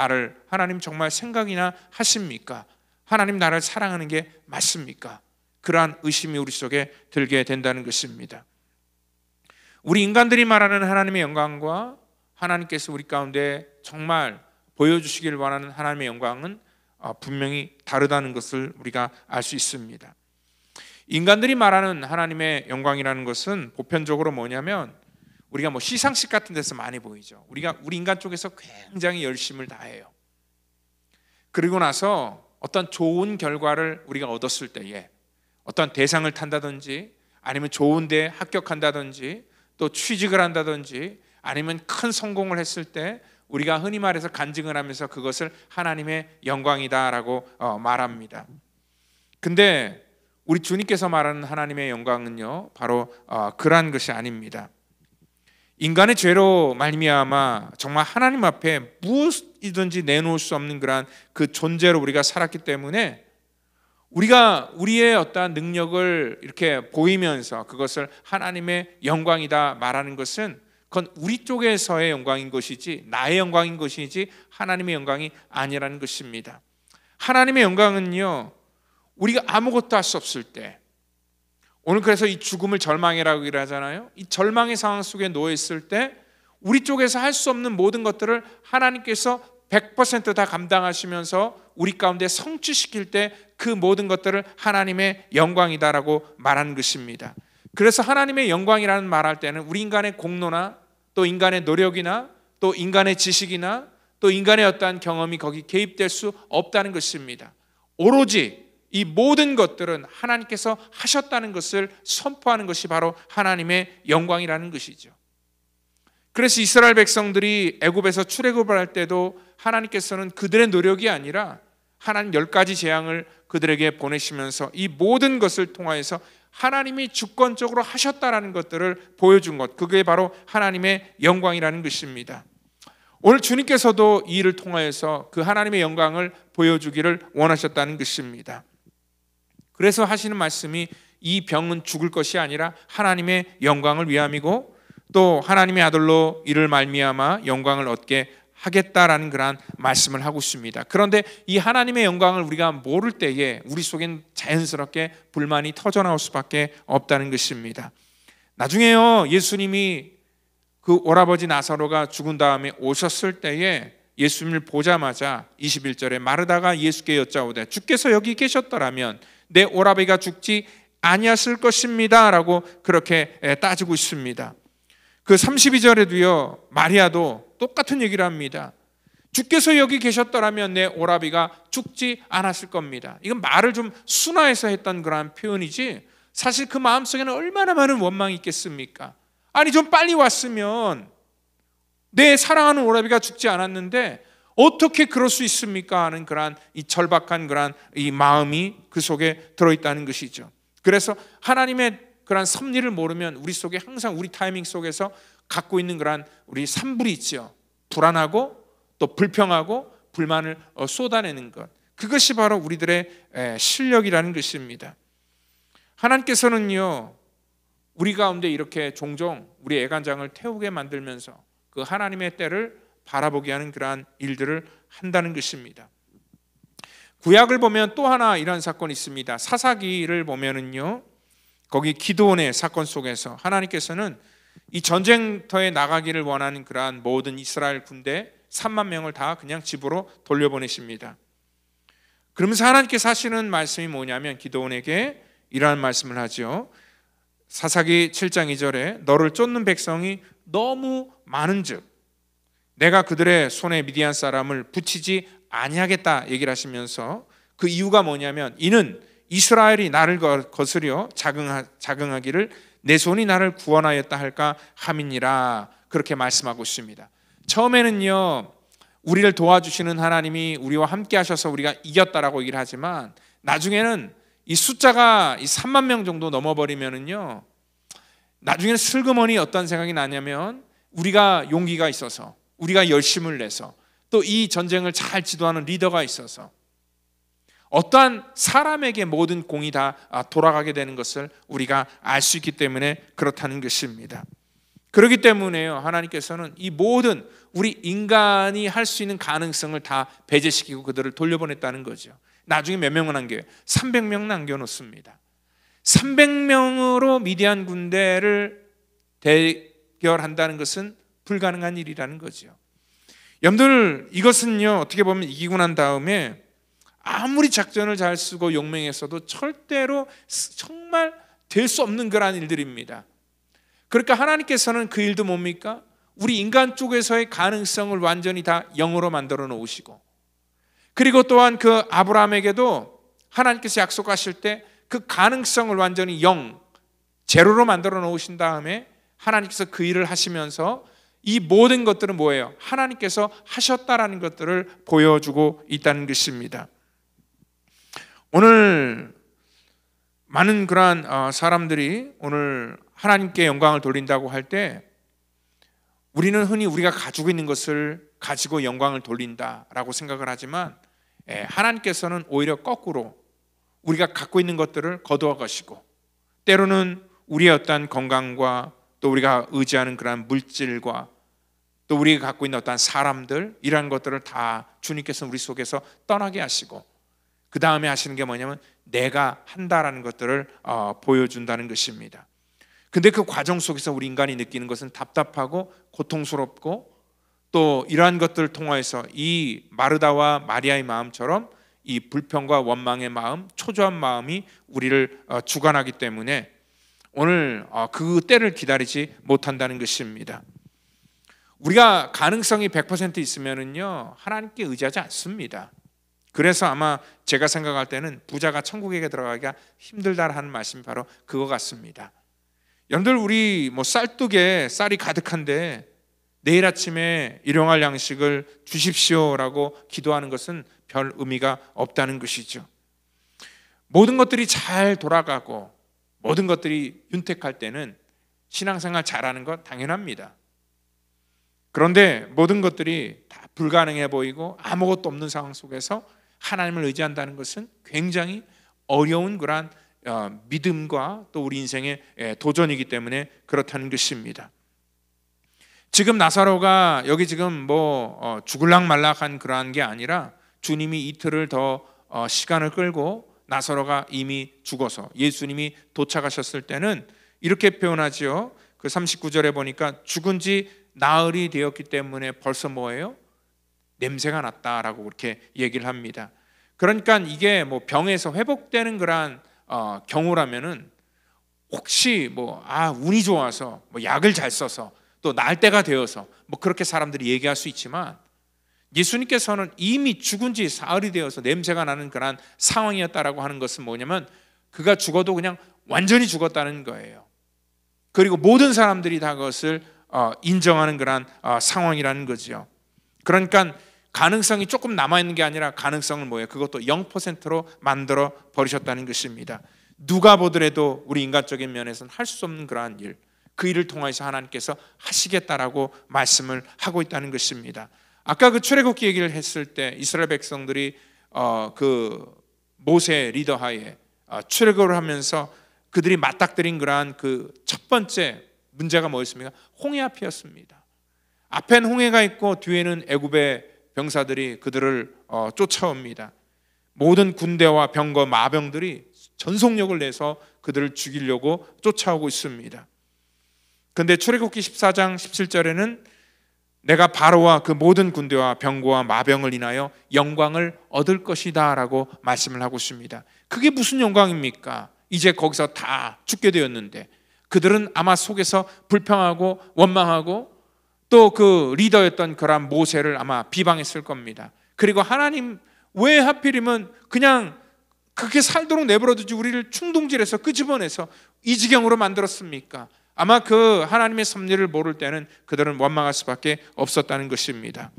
정말 생각이나 하십니까? 하나님 나를 사랑하는 게 맞습니까? 그러한 의심이 우리 속에 들게 된다는 것입니다. 우리 인간들이 말하는 하나님의 영광과 하나님께서 우리 가운데 정말 보여주시길 원하는 하나님의 영광은 분명히 다르다는 것을 우리가 알 수 있습니다. 인간들이 말하는 하나님의 영광이라는 것은 보편적으로 뭐냐면, 우리가 뭐 시상식 같은 데서 많이 보이죠. 우리 인간 쪽에서 굉장히 열심을 다해요. 그리고 나서 어떤 좋은 결과를 우리가 얻었을 때에, 어떤 대상을 탄다든지, 아니면 좋은 데에 합격한다든지, 또 취직을 한다든지, 아니면 큰 성공을 했을 때 우리가 흔히 말해서 간증을 하면서 그것을 하나님의 영광이다라고 말합니다. 근데 우리 주님께서 말하는 하나님의 영광은요, 바로 그러한 것이 아닙니다. 인간의 죄로 말미암아 정말 하나님 앞에 무엇이든지 내놓을 수 없는 그러한 그 존재로 우리가 살았기 때문에, 우리가 우리의 어떠한 능력을 이렇게 보이면서 그것을 하나님의 영광이다 말하는 것은, 그건 우리 쪽에서의 영광인 것이지 나의 영광인 것이지 하나님의 영광이 아니라는 것입니다. 하나님의 영광은요, 우리가 아무것도 할 수 없을 때, 오늘 그래서 이 죽음을 절망이라고 하잖아요. 이 절망의 상황 속에 놓여 있을 때 우리 쪽에서 할 수 없는 모든 것들을 하나님께서 100% 다 감당하시면서 우리 가운데 성취시킬 때 그 모든 것들을 하나님의 영광이다라고 말하는 것입니다. 그래서 하나님의 영광이라는 말할 때는 우리 인간의 공로나 또 인간의 노력이나 또 인간의 지식이나 또 인간의 어떠한 경험이 거기 개입될 수 없다는 것입니다. 오로지 이 모든 것들은 하나님께서 하셨다는 것을 선포하는 것이 바로 하나님의 영광이라는 것이죠. 그래서 이스라엘 백성들이 애굽에서 출애굽을 할 때도 하나님께서는 그들의 노력이 아니라 하나님 10가지 재앙을 그들에게 보내시면서 이 모든 것을 통하여서 하나님이 주권적으로 하셨다라는 것들을 보여준 것, 그게 바로 하나님의 영광이라는 것입니다. 오늘 주님께서도 이 일을 통하여서 그 하나님의 영광을 보여주기를 원하셨다는 것입니다. 그래서 하시는 말씀이, 이 병은 죽을 것이 아니라 하나님의 영광을 위함이고, 또 하나님의 아들로 이를 말미암아 영광을 얻게 하겠다라는 그러한 말씀을 하고 있습니다. 그런데 이 하나님의 영광을 우리가 모를 때에 우리 속엔 자연스럽게 불만이 터져나올 수밖에 없다는 것입니다. 나중에요, 예수님이 그 오라버지 나사로가 죽은 다음에 오셨을 때에 예수님을 보자마자 21절에 마르다가 예수께 여짜오되 주께서 여기 계셨더라면 내 오라버지가 죽지 아니었을 것입니다 라고 그렇게 따지고 있습니다. 그 32절에도요, 마리아도 똑같은 얘기를 합니다. 주께서 여기 계셨더라면 내 오라비가 죽지 않았을 겁니다. 이건 말을 좀 순화해서 했던 그런 표현이지, 사실 그 마음속에는 얼마나 많은 원망이 있겠습니까? 아니, 좀 빨리 왔으면 내 사랑하는 오라비가 죽지 않았는데 어떻게 그럴 수 있습니까? 하는 그런 이 절박한 그런 이 마음이 그 속에 들어있다는 것이죠. 그래서 하나님의 그런 섭리를 모르면 우리 속에 항상 우리 타이밍 속에서 갖고 있는 그런 우리 산불이 있죠. 불안하고 또 불평하고 불만을 쏟아내는 것, 그것이 바로 우리들의 실력이라는 것입니다. 하나님께서는요, 우리 가운데 이렇게 종종 우리 애간장을 태우게 만들면서 그 하나님의 때를 바라보게 하는 그러한 일들을 한다는 것입니다. 구약을 보면 또 하나 이런 사건이 있습니다. 사사기를 보면은요, 거기 기드온의 사건 속에서 하나님께서는 이 전쟁터에 나가기를 원하는 그러한 모든 이스라엘 군대 3만 명을 다 그냥 집으로 돌려보내십니다. 그러면서 하나님께서 하시는 말씀이 뭐냐면, 기드온에게 이러한 말씀을 하죠. 사사기 7장 2절에 너를 쫓는 백성이 너무 많은즉 내가 그들의 손에 미디안 사람을 붙이지 아니하겠다 얘기를 하시면서 그 이유가 뭐냐면 이는 이스라엘이 나를 거스려 자긍하기를 내 손이 나를 구원하였다 할까 함이니라 그렇게 말씀하고 있습니다. 처음에는요 우리를 도와주시는 하나님이 우리와 함께 하셔서 우리가 이겼다라고 얘기를 하지만 나중에는 이 숫자가 3만 명 정도 넘어버리면은요 나중에는 슬그머니 어떤 생각이 나냐면 우리가 용기가 있어서 우리가 열심을 내서 또 이 전쟁을 잘 지도하는 리더가 있어서 어떠한 사람에게 모든 공이 다 돌아가게 되는 것을 우리가 알 수 있기 때문에 그렇다는 것입니다. 그렇기 때문에요 하나님께서는 이 모든 우리 인간이 할 수 있는 가능성을 다 배제시키고 그들을 돌려보냈다는 거죠. 나중에 몇 명을 남겨요? 300명 남겨놓습니다. 300명으로 미디안 군대를 대결한다는 것은 불가능한 일이라는 거죠. 여러분들 이것은요 어떻게 보면 이기고 난 다음에 아무리 작전을 잘 쓰고 용맹했어도 절대로 정말 될 수 없는 그러한 일들입니다. 그러니까 하나님께서는 그 일도 뭡니까? 우리 인간 쪽에서의 가능성을 완전히 다 0으로 만들어 놓으시고 그리고 또한 그 아브라함에게도 하나님께서 약속하실 때 그 가능성을 완전히 0, 제로로 만들어 놓으신 다음에 하나님께서 그 일을 하시면서 이 모든 것들은 뭐예요? 하나님께서 하셨다라는 것들을 보여주고 있다는 것입니다. 오늘 많은 그러한 사람들이 오늘 하나님께 영광을 돌린다고 할 때 우리는 흔히 우리가 가지고 있는 것을 가지고 영광을 돌린다라고 생각을 하지만 하나님께서는 오히려 거꾸로 우리가 갖고 있는 것들을 거두어 가시고 때로는 우리의 어떤 건강과 또 우리가 의지하는 그러한 물질과 또 우리가 갖고 있는 어떤 사람들 이러한 것들을 다 주님께서 우리 속에서 떠나게 하시고 그 다음에 하시는 게 뭐냐면 내가 한다라는 것들을 보여준다는 것입니다. 근데 그 과정 속에서 우리 인간이 느끼는 것은 답답하고 고통스럽고 또 이러한 것들을 통하여서 이 마르다와 마리아의 마음처럼 이 불평과 원망의 마음, 초조한 마음이 우리를 주관하기 때문에 오늘 그 때를 기다리지 못한다는 것입니다. 우리가 가능성이 100% 있으면은요 하나님께 의지하지 않습니다. 그래서 아마 제가 생각할 때는 부자가 천국에 들어가기가 힘들다 하는 말씀이 바로 그거 같습니다. 여러분들 우리 쌀뚝에 쌀이 가득한데 내일 아침에 일용할 양식을 주십시오라고 기도하는 것은 별 의미가 없다는 것이죠. 모든 것들이 잘 돌아가고 모든 것들이 윤택할 때는 신앙생활 잘하는 것 당연합니다. 그런데 모든 것들이 다 불가능해 보이고 아무것도 없는 상황 속에서 하나님을 의지한다는 것은 굉장히 어려운 그러한 믿음과 또 우리 인생의 도전이기 때문에 그렇다는 것입니다. 지금 나사로가 여기 지금 죽을락 말락한 그러한 게 아니라 주님이 이틀을 더 시간을 끌고 나사로가 이미 죽어서 예수님이 도착하셨을 때는 이렇게 표현하지요. 그 39절에 보니까 죽은 지 나흘이 되었기 때문에 벌써 뭐예요? 냄새가 났다라고 그렇게 얘기를 합니다. 그러니까 이게 병에서 회복되는 그러한 경우라면은 혹시 운이 좋아서 약을 잘 써서 또 나을 때가 되어서 그렇게 사람들이 얘기할 수 있지만 예수님께서는 이미 죽은 지 사흘이 되어서 냄새가 나는 그런 상황이었다라고 하는 것은 뭐냐면 그가 죽어도 그냥 완전히 죽었다는 거예요. 그리고 모든 사람들이 다 그것을 인정하는 그런 상황이라는 거죠. 그러니까 가능성이 조금 남아있는 게 아니라 가능성을 뭐예요? 그것도 0%로 만들어 버리셨다는 것입니다. 누가 보더라도 우리 인간적인 면에서는 할 수 없는 그러한 일, 그 일을 통해서 하나님께서 하시겠다라고 말씀을 하고 있다는 것입니다. 아까 그 출애굽기 얘기를 했을 때 이스라엘 백성들이 그 모세 리더하에 출애굽을 하면서 그들이 맞닥뜨린 그러한 그 첫 번째 문제가 뭐였습니까? 홍해 앞이었습니다. 앞엔 홍해가 있고 뒤에는 애굽의 병사들이 그들을 쫓아옵니다. 모든 군대와 병거 마병들이 전속력을 내서 그들을 죽이려고 쫓아오고 있습니다. 그런데 출애굽기 14장 17절에는 내가 바로와 그 모든 군대와 병거와 마병을 인하여 영광을 얻을 것이다 라고 말씀을 하고 있습니다. 그게 무슨 영광입니까? 이제 거기서 다 죽게 되었는데 그들은 아마 속에서 불평하고 원망하고 또 그 리더였던 그런 모세를 아마 비방했을 겁니다. 그리고 하나님 왜 하필이면 그냥 그렇게 살도록 내버려두지 우리를 충동질해서 끄집어내서 이 지경으로 만들었습니까? 아마 그 하나님의 섭리를 모를 때는 그들은 원망할 수밖에 없었다는 것입니다.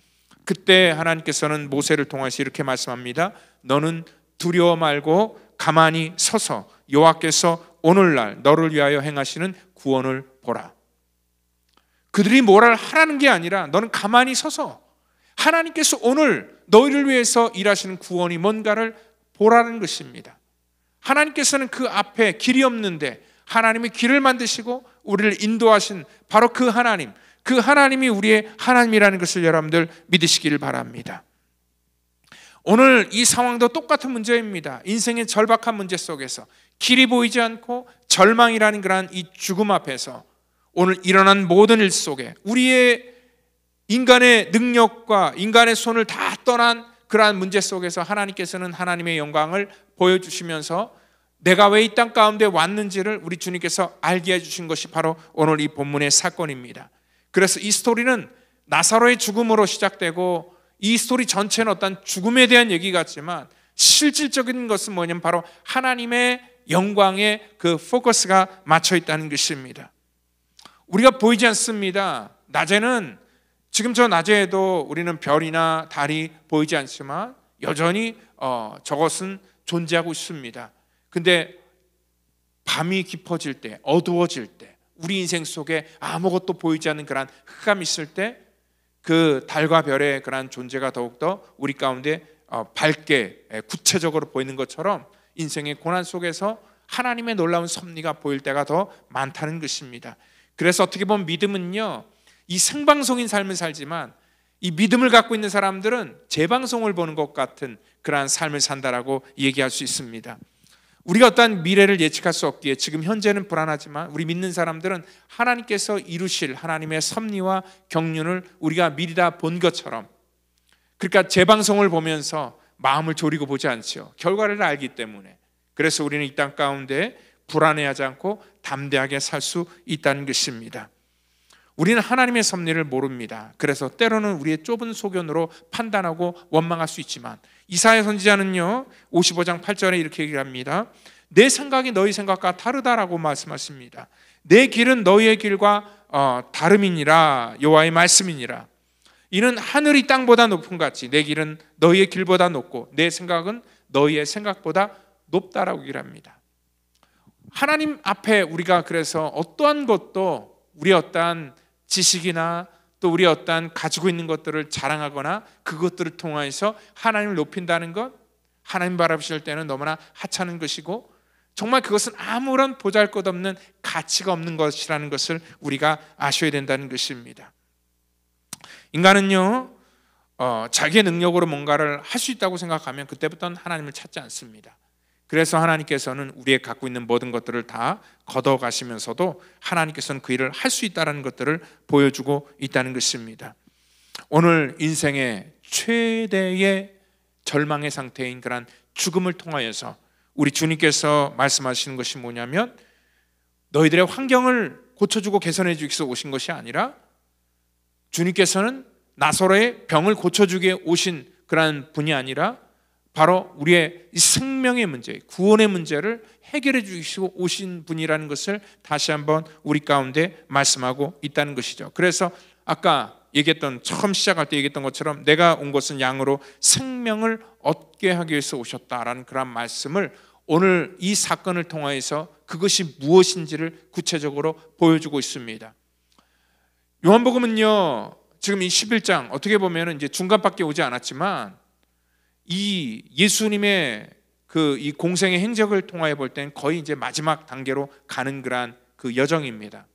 그때 하나님께서는 모세를 통해서 이렇게 말씀합니다. 너는 두려워 말고 가만히 서서 여호와께서 오늘날 너를 위하여 행하시는 구원을 보라. 그들이 뭐를 하라는 게 아니라 너는 가만히 서서 하나님께서 오늘 너희를 위해서 일하시는 구원이 뭔가를 보라는 것입니다. 하나님께서는 그 앞에 길이 없는데 하나님이 길을 만드시고 우리를 인도하신 바로 그 하나님, 그 하나님이 우리의 하나님이라는 것을 여러분들 믿으시기를 바랍니다. 오늘 이 상황도 똑같은 문제입니다. 인생의 절박한 문제 속에서 길이 보이지 않고 절망이라는 그러한 이 죽음 앞에서 오늘 일어난 모든 일 속에 우리의 인간의 능력과 인간의 손을 다 떠난 그러한 문제 속에서 하나님께서는 하나님의 영광을 보여주시면서 내가 왜 이 땅 가운데 왔는지를 우리 주님께서 알게 해주신 것이 바로 오늘 이 본문의 사건입니다. 그래서 이 스토리는 나사로의 죽음으로 시작되고 이 스토리 전체는 어떤 죽음에 대한 얘기 같지만 실질적인 것은 뭐냐면 바로 하나님의 영광에 그 포커스가 맞춰 있다는 것입니다. 우리가 보이지 않습니다. 낮에는 지금 저 낮에도 우리는 별이나 달이 보이지 않지만 여전히 저것은 존재하고 있습니다. 근데 밤이 깊어질 때, 어두워질 때, 우리 인생 속에 아무것도 보이지 않는 그런 흑암이 있을 때 그 달과 별의 그런 존재가 더욱더 우리 가운데 밝게 구체적으로 보이는 것처럼 인생의 고난 속에서 하나님의 놀라운 섭리가 보일 때가 더 많다는 것입니다. 그래서 어떻게 보면 믿음은요, 이 생방송인 삶을 살지만 이 믿음을 갖고 있는 사람들은 재방송을 보는 것 같은 그러한 삶을 산다라고 얘기할 수 있습니다. 우리가 어떤 미래를 예측할 수 없기에 지금 현재는 불안하지만 우리 믿는 사람들은 하나님께서 이루실 하나님의 섭리와 경륜을 우리가 미리 다 본 것처럼, 그러니까 재방송을 보면서 마음을 졸이고 보지 않죠. 결과를 알기 때문에. 그래서 우리는 이 땅 가운데 불안해하지 않고 담대하게 살 수 있다는 것입니다. 우리는 하나님의 섭리를 모릅니다. 그래서 때로는 우리의 좁은 소견으로 판단하고 원망할 수 있지만 이사야 선지자는요 55장 8절에 이렇게 얘기를 합니다. 내 생각이 너희 생각과 다르다라고 말씀하십니다. 내 길은 너희의 길과 다름이니라. 여호와의 말씀이니라. 이는 하늘이 땅보다 높은 같이 내 길은 너희의 길보다 높고 내 생각은 너희의 생각보다 높다라고 얘기를 합니다. 하나님 앞에 우리가 그래서 어떠한 것도 우리 어떠한 지식이나 또 우리 어떠한 가지고 있는 것들을 자랑하거나 그것들을 통해서 하나님을 높인다는 것, 하나님 바라보실 때는 너무나 하찮은 것이고 정말 그것은 아무런 보잘것없는 가치가 없는 것이라는 것을 우리가 아셔야 된다는 것입니다. 인간은요 자기의 능력으로 뭔가를 할 수 있다고 생각하면 그때부터는 하나님을 찾지 않습니다. 그래서 하나님께서는 우리의 갖고 있는 모든 것들을 다 걷어가시면서도 하나님께서는 그 일을 할 수 있다는 것들을 보여주고 있다는 것입니다. 오늘 인생의 최대의 절망의 상태인 그런 죽음을 통하여서 우리 주님께서 말씀하시는 것이 뭐냐면 너희들의 환경을 고쳐주고 개선해 주기 위해서 오신 것이 아니라 주님께서는 나사로의 병을 고쳐주기 위해 오신 그런 분이 아니라 바로 우리의 생명의 문제, 구원의 문제를 해결해 주시고 오신 분이라는 것을 다시 한번 우리 가운데 말씀하고 있다는 것이죠. 그래서 아까 얘기했던 처음 시작할 때 얘기했던 것처럼 내가 온 것은 양으로 생명을 얻게 하기 위해서 오셨다라는 그런 말씀을 오늘 이 사건을 통해서 그것이 무엇인지를 구체적으로 보여주고 있습니다. 요한복음은요 지금 이 11장 어떻게 보면 이제 중간밖에 오지 않았지만 이 예수님의 그 이 공생의 행적을 통하여 볼 때는 거의 이제 마지막 단계로 가는 그러한 그 여정입니다.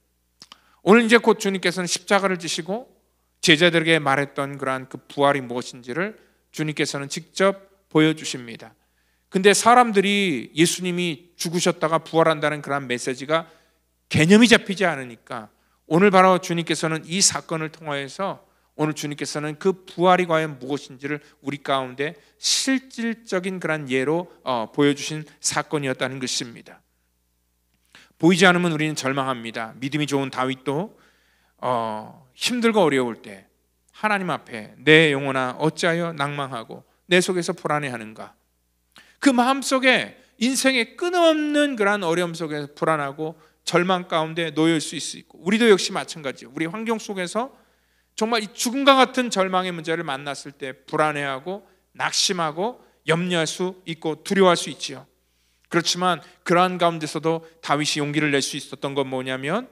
오늘 이제 곧 주님께서는 십자가를 지시고 제자들에게 말했던 그러한 그 부활이 무엇인지를 주님께서는 직접 보여주십니다. 근데 사람들이 예수님이 죽으셨다가 부활한다는 그런 메시지가 개념이 잡히지 않으니까 오늘 바로 주님께서는 이 사건을 통하여서 오늘 주님께서는 그 부활이 과연 무엇인지를 우리 가운데 실질적인 그런 예로 보여주신 사건이었다는 것입니다. 보이지 않으면 우리는 절망합니다. 믿음이 좋은 다윗도 힘들고 어려울 때 하나님 앞에 내 영혼아 어찌하여 낭망하고 내 속에서 불안해하는가, 그 마음속에 인생의 끊임없는 그러한 어려움 속에서 불안하고 절망 가운데 놓일 수 있고, 우리도 역시 마찬가지예요. 우리 환경 속에서 정말 이 죽음과 같은 절망의 문제를 만났을 때 불안해하고 낙심하고 염려할 수 있고 두려워할 수 있지요. 그렇지만 그러한 가운데서도 다윗이 용기를 낼 수 있었던 건 뭐냐면,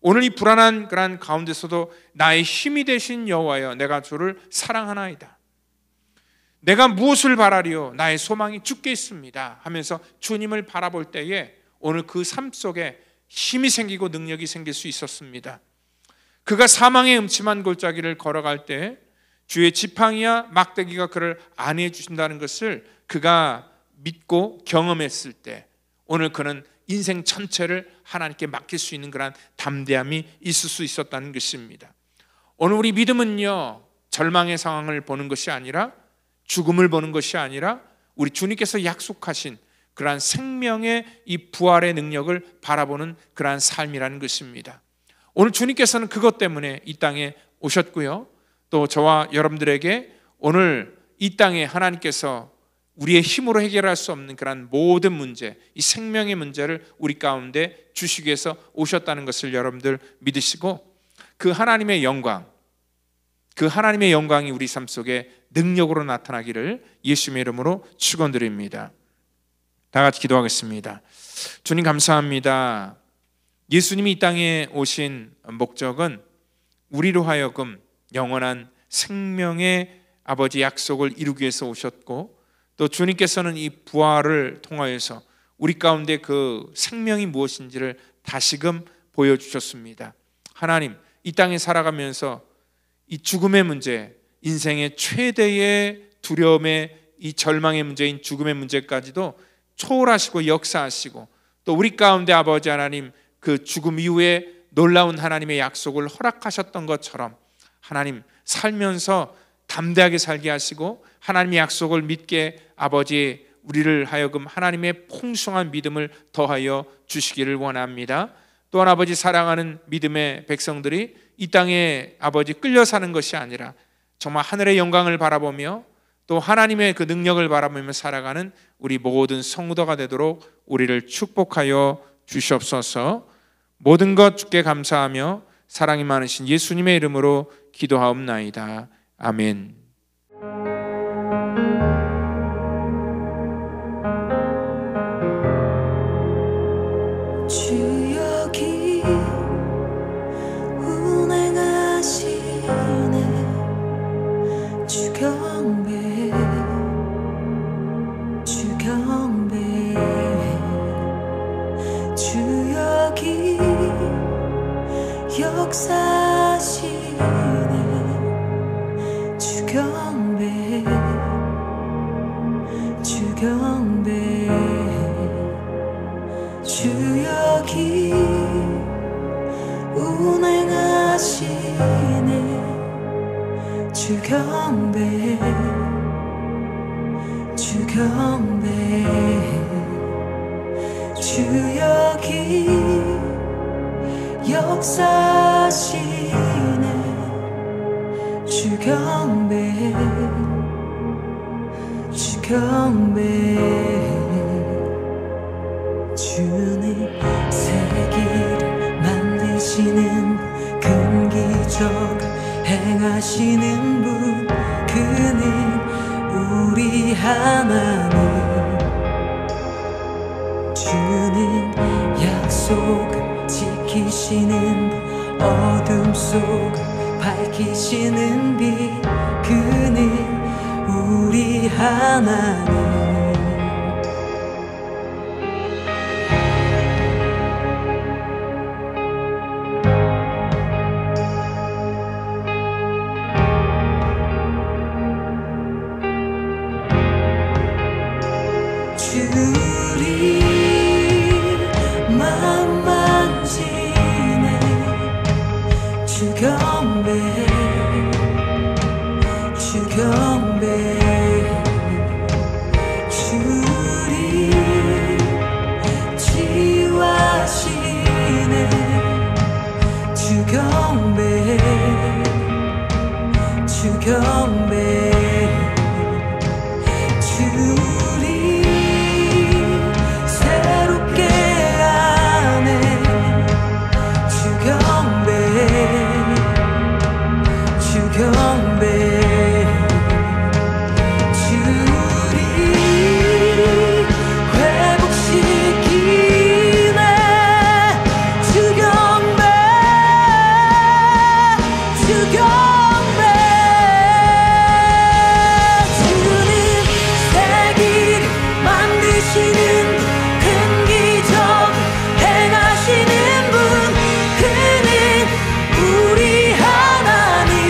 오늘 이 불안한 그러한 가운데서도 나의 힘이 되신 여호와여 내가 주를 사랑하나이다, 내가 무엇을 바라리요 나의 소망이 주께 있습니다 하면서 주님을 바라볼 때에 오늘 그 삶 속에 힘이 생기고 능력이 생길 수 있었습니다. 그가 사망의 음침한 골짜기를 걸어갈 때 주의 지팡이와 막대기가 그를 안위해 주신다는 것을 그가 믿고 경험했을 때 오늘 그는 인생 전체를 하나님께 맡길 수 있는 그런 담대함이 있을 수 있었다는 것입니다. 오늘 우리 믿음은요, 절망의 상황을 보는 것이 아니라, 죽음을 보는 것이 아니라 우리 주님께서 약속하신 그러한 생명의 이 부활의 능력을 바라보는 그러한 삶이라는 것입니다. 오늘 주님께서는 그것 때문에 이 땅에 오셨고요, 또 저와 여러분들에게 오늘 이 땅에 하나님께서 우리의 힘으로 해결할 수 없는 그런 모든 문제, 이 생명의 문제를 우리 가운데 주시기 위해서 오셨다는 것을 여러분들 믿으시고, 그 하나님의 영광, 그 하나님의 영광이 우리 삶 속에 능력으로 나타나기를 예수님의 이름으로 축원드립니다. 다 같이 기도하겠습니다. 주님 감사합니다. 예수님이 이 땅에 오신 목적은 우리로 하여금 영원한 생명의 아버지 약속을 이루기 위해서 오셨고, 또 주님께서는 이 부활을 통하여서 우리 가운데 그 생명이 무엇인지를 다시금 보여주셨습니다. 하나님, 이 땅에 살아가면서 이 죽음의 문제, 인생의 최대의 두려움의 이 절망의 문제인 죽음의 문제까지도 초월하시고 역사하시고, 또 우리 가운데 아버지 하나님 그 죽음 이후에 놀라운 하나님의 약속을 허락하셨던 것처럼 하나님 살면서 담대하게 살게 하시고 하나님의 약속을 믿게 아버지 우리를 하여금 하나님의 풍성한 믿음을 더하여 주시기를 원합니다. 또한 아버지 사랑하는 믿음의 백성들이 이 땅에 아버지 끌려 사는 것이 아니라 정말 하늘의 영광을 바라보며 또 하나님의 그 능력을 바라보며 살아가는 우리 모든 성도가 되도록 우리를 축복하여 주시옵소서. 모든 것 주께 감사하며 사랑이 많으신 예수님의 이름으로 기도하옵나이다. 아멘. 주 여기 운행하시네. 주 경배 주 경배 주 여기 역사하시네. 주 경배 주 경배 주 여기 운행하시네. 주 경배 주 경배 주 여기 역사하시네. 주 경배 주 경배 주님 세계를 만드시는 큰 기적 행하시는 분, 그는 우리 하나님. 주는 약속 지키시는 분, 어둠 속 밝히시는 빛, 그는 우리 하나님. 주리 맘 만지네. 주 경배 주 경배 주리 치유하시네. 주 경배 경배 주리 회복시키네 주 경배 주 경배 주는 새 길을 만드시는 큰 기적 행하시는 분 그는 우리 하나님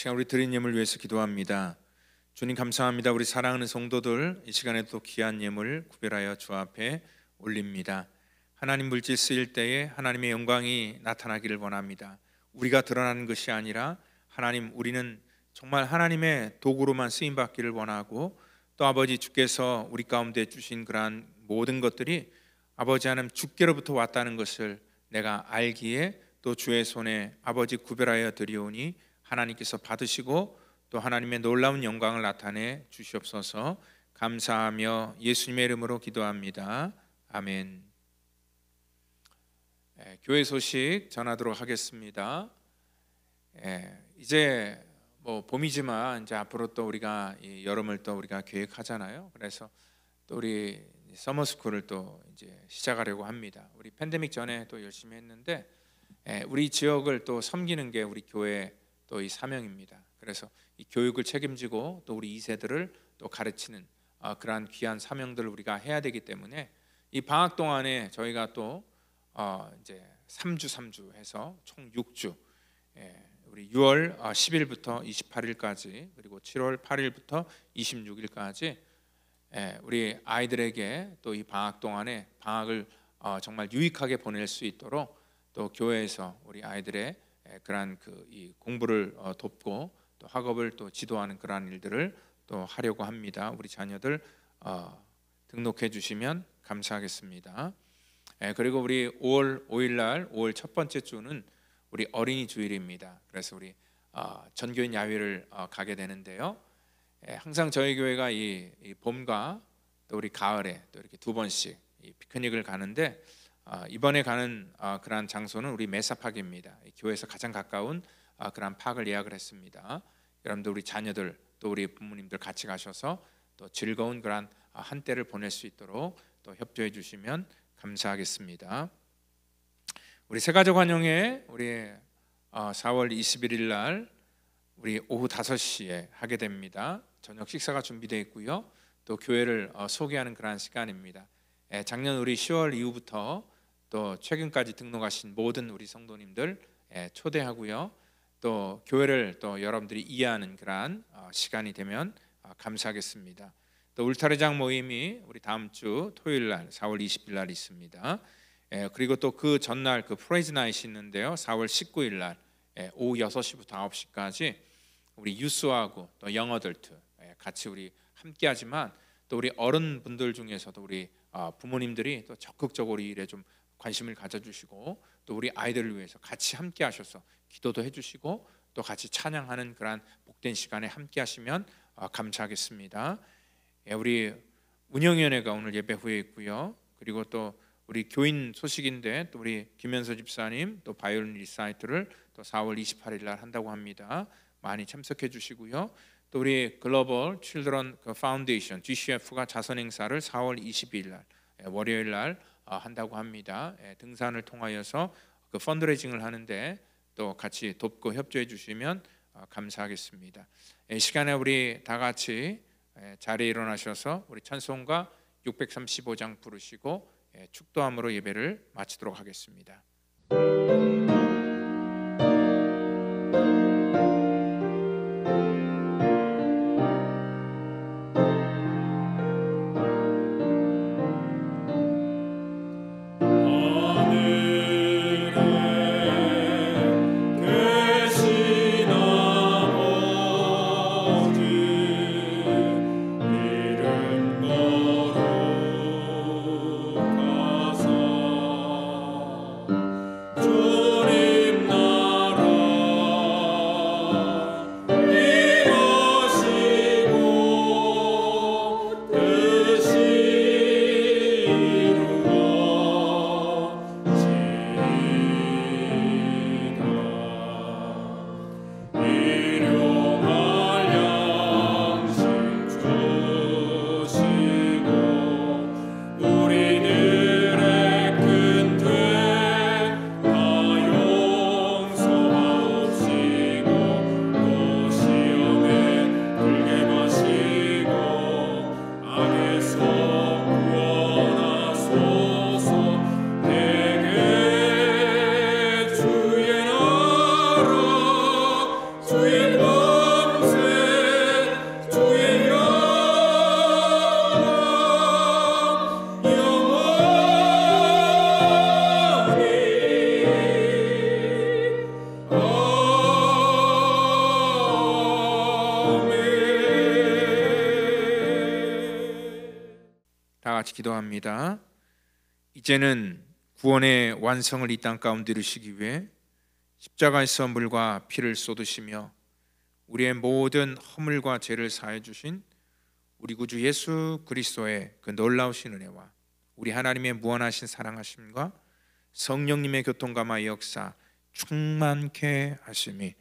시간 우리 드린 예물 위해서 기도합니다. 주님 감사합니다. 우리 사랑하는 성도들 이 시간에 또 귀한 예물 구별하여 주 앞에 올립니다. 하나님 물질 쓰일 때에 하나님의 영광이 나타나기를 원합니다. 우리가 드러나는 것이 아니라 하나님, 우리는 정말 하나님의 도구로만 쓰임 받기를 원하고, 또 아버지 주께서 우리 가운데 주신 그러한 모든 것들이 아버지 하나님 주께로부터 왔다는 것을 내가 알기에 또 주의 손에 아버지 구별하여 드리오니 하나님께서 받으시고 또 하나님의 놀라운 영광을 나타내 주시옵소서. 감사하며 예수님의 이름으로 기도합니다. 아멘. 교회 소식 전하도록 하겠습니다. 이제 봄이지만 이제 앞으로 또 우리가 이 여름을 또 우리가 계획하잖아요. 그래서 또 우리 서머스쿨을 또 이제 시작하려고 합니다. 우리 팬데믹 전에 또 열심히 했는데 우리 지역을 또 섬기는 게 우리 교회 또 이 사명입니다. 그래서 이 교육을 책임지고 또 우리 2세들을 또 가르치는 그러한 귀한 사명들을 우리가 해야 되기 때문에 이 방학 동안에 저희가 또 이제 3주 해서 총 6주, 우리 6월 10일부터 28일까지 그리고 7월 8일부터 26일까지 우리 아이들에게 또 이 방학 동안에 방학을 정말 유익하게 보낼 수 있도록 또 교회에서 우리 아이들의 그러한 이 공부를 돕고 또 학업을 또 지도하는 그러한 일들을 또 하려고 합니다. 우리 자녀들 등록해 주시면 감사하겠습니다. 그리고 우리 5월 5일 날 5월 첫 번째 주는 우리 어린이 주일입니다. 그래서 우리 전교인 야외를 가게 되는데요. 항상 저희 교회가 이 봄과 또 우리 가을에 또 이렇게 두 번씩 이 피크닉을 가는데 이번에 가는 그러한 장소는 우리 메사팍입니다. 교회에서 가장 가까운 그러한 팍을 예약을 했습니다. 여러분들 우리 자녀들 또 우리 부모님들 같이 가셔서 또 즐거운 그러한 한때를 보낼 수 있도록 또 협조해 주시면 감사하겠습니다. 우리 새가족 환영회 우리 4월 21일 날 우리 오후 5시에 하게 됩니다. 저녁 식사가 준비되어 있고요. 또 교회를 소개하는 그러한 시간입니다. 작년 우리 10월 이후부터 또 최근까지 등록하신 모든 우리 성도님들 초대하고요. 또 교회를 또 여러분들이 이해하는 그러한 시간이 되면 감사하겠습니다. 또 울타리장 모임이 우리 다음 주 토요일 날 4월 20일 날 있습니다. 그리고 또 그 전날 그 프레이즈 나잇이 있는데요. 4월 19일 날 오후 6시부터 9시까지 우리 유스하고 또 영어들트 같이 우리 함께하지만 또 우리 어른분들 중에서도 우리 부모님들이 또 적극적으로 이 일에 좀 관심을 가져주시고 또 우리 아이들을 위해서 같이 함께하셔서 기도도 해주시고 또 같이 찬양하는 그러한 복된 시간에 함께하시면 감사하겠습니다. 우리 운영위원회가 오늘 예배 후에 있고요. 그리고 또 우리 교인 소식인데 또 우리 김현서 집사님 또 바이올린 리사이트를 또 4월 28일 날 한다고 합니다. 많이 참석해 주시고요. 또 우리 글로벌 칠드런 파운데이션 GCF가 자선 행사를 4월 22일 날 월요일 날 한다고 합니다. 등산을 통하여서 그 펀드레이징을 하는데 또 같이 돕고 협조해 주시면 감사하겠습니다. 이 시간에 우리 다 같이 자리에 일어나셔서 우리 찬송가 635장 부르시고 축도함으로 예배를 마치도록 하겠습니다. 주님 같이 기도합니다. 이제는 구원의 완성을 이 땅 가운데 이루시기 위해 십자가에서 물과 피를 쏟으시며 우리의 모든 허물과 죄를 사해 주신 우리 구주 예수 그리스도의 그 놀라우신 은혜와 우리 하나님의 무한하신 사랑하심과 성령님의 교통감화 역사 충만케 하심이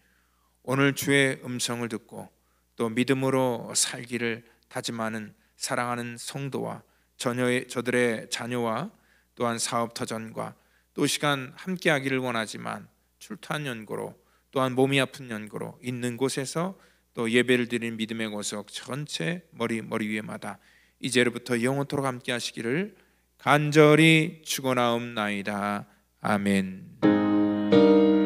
오늘 주의 음성을 듣고 또 믿음으로 살기를 다짐하는 사랑하는 성도와 저들의 자녀와 또한 사업 터전과 또 시간 함께하기를 원하지만 출타한 연고로 또한 몸이 아픈 연고로 있는 곳에서 또 예배를 드리는 믿음의 고석 전체 머리 위에마다 이제로부터 영원토록 함께 하시기를 간절히 축원하옵나이다. 아멘.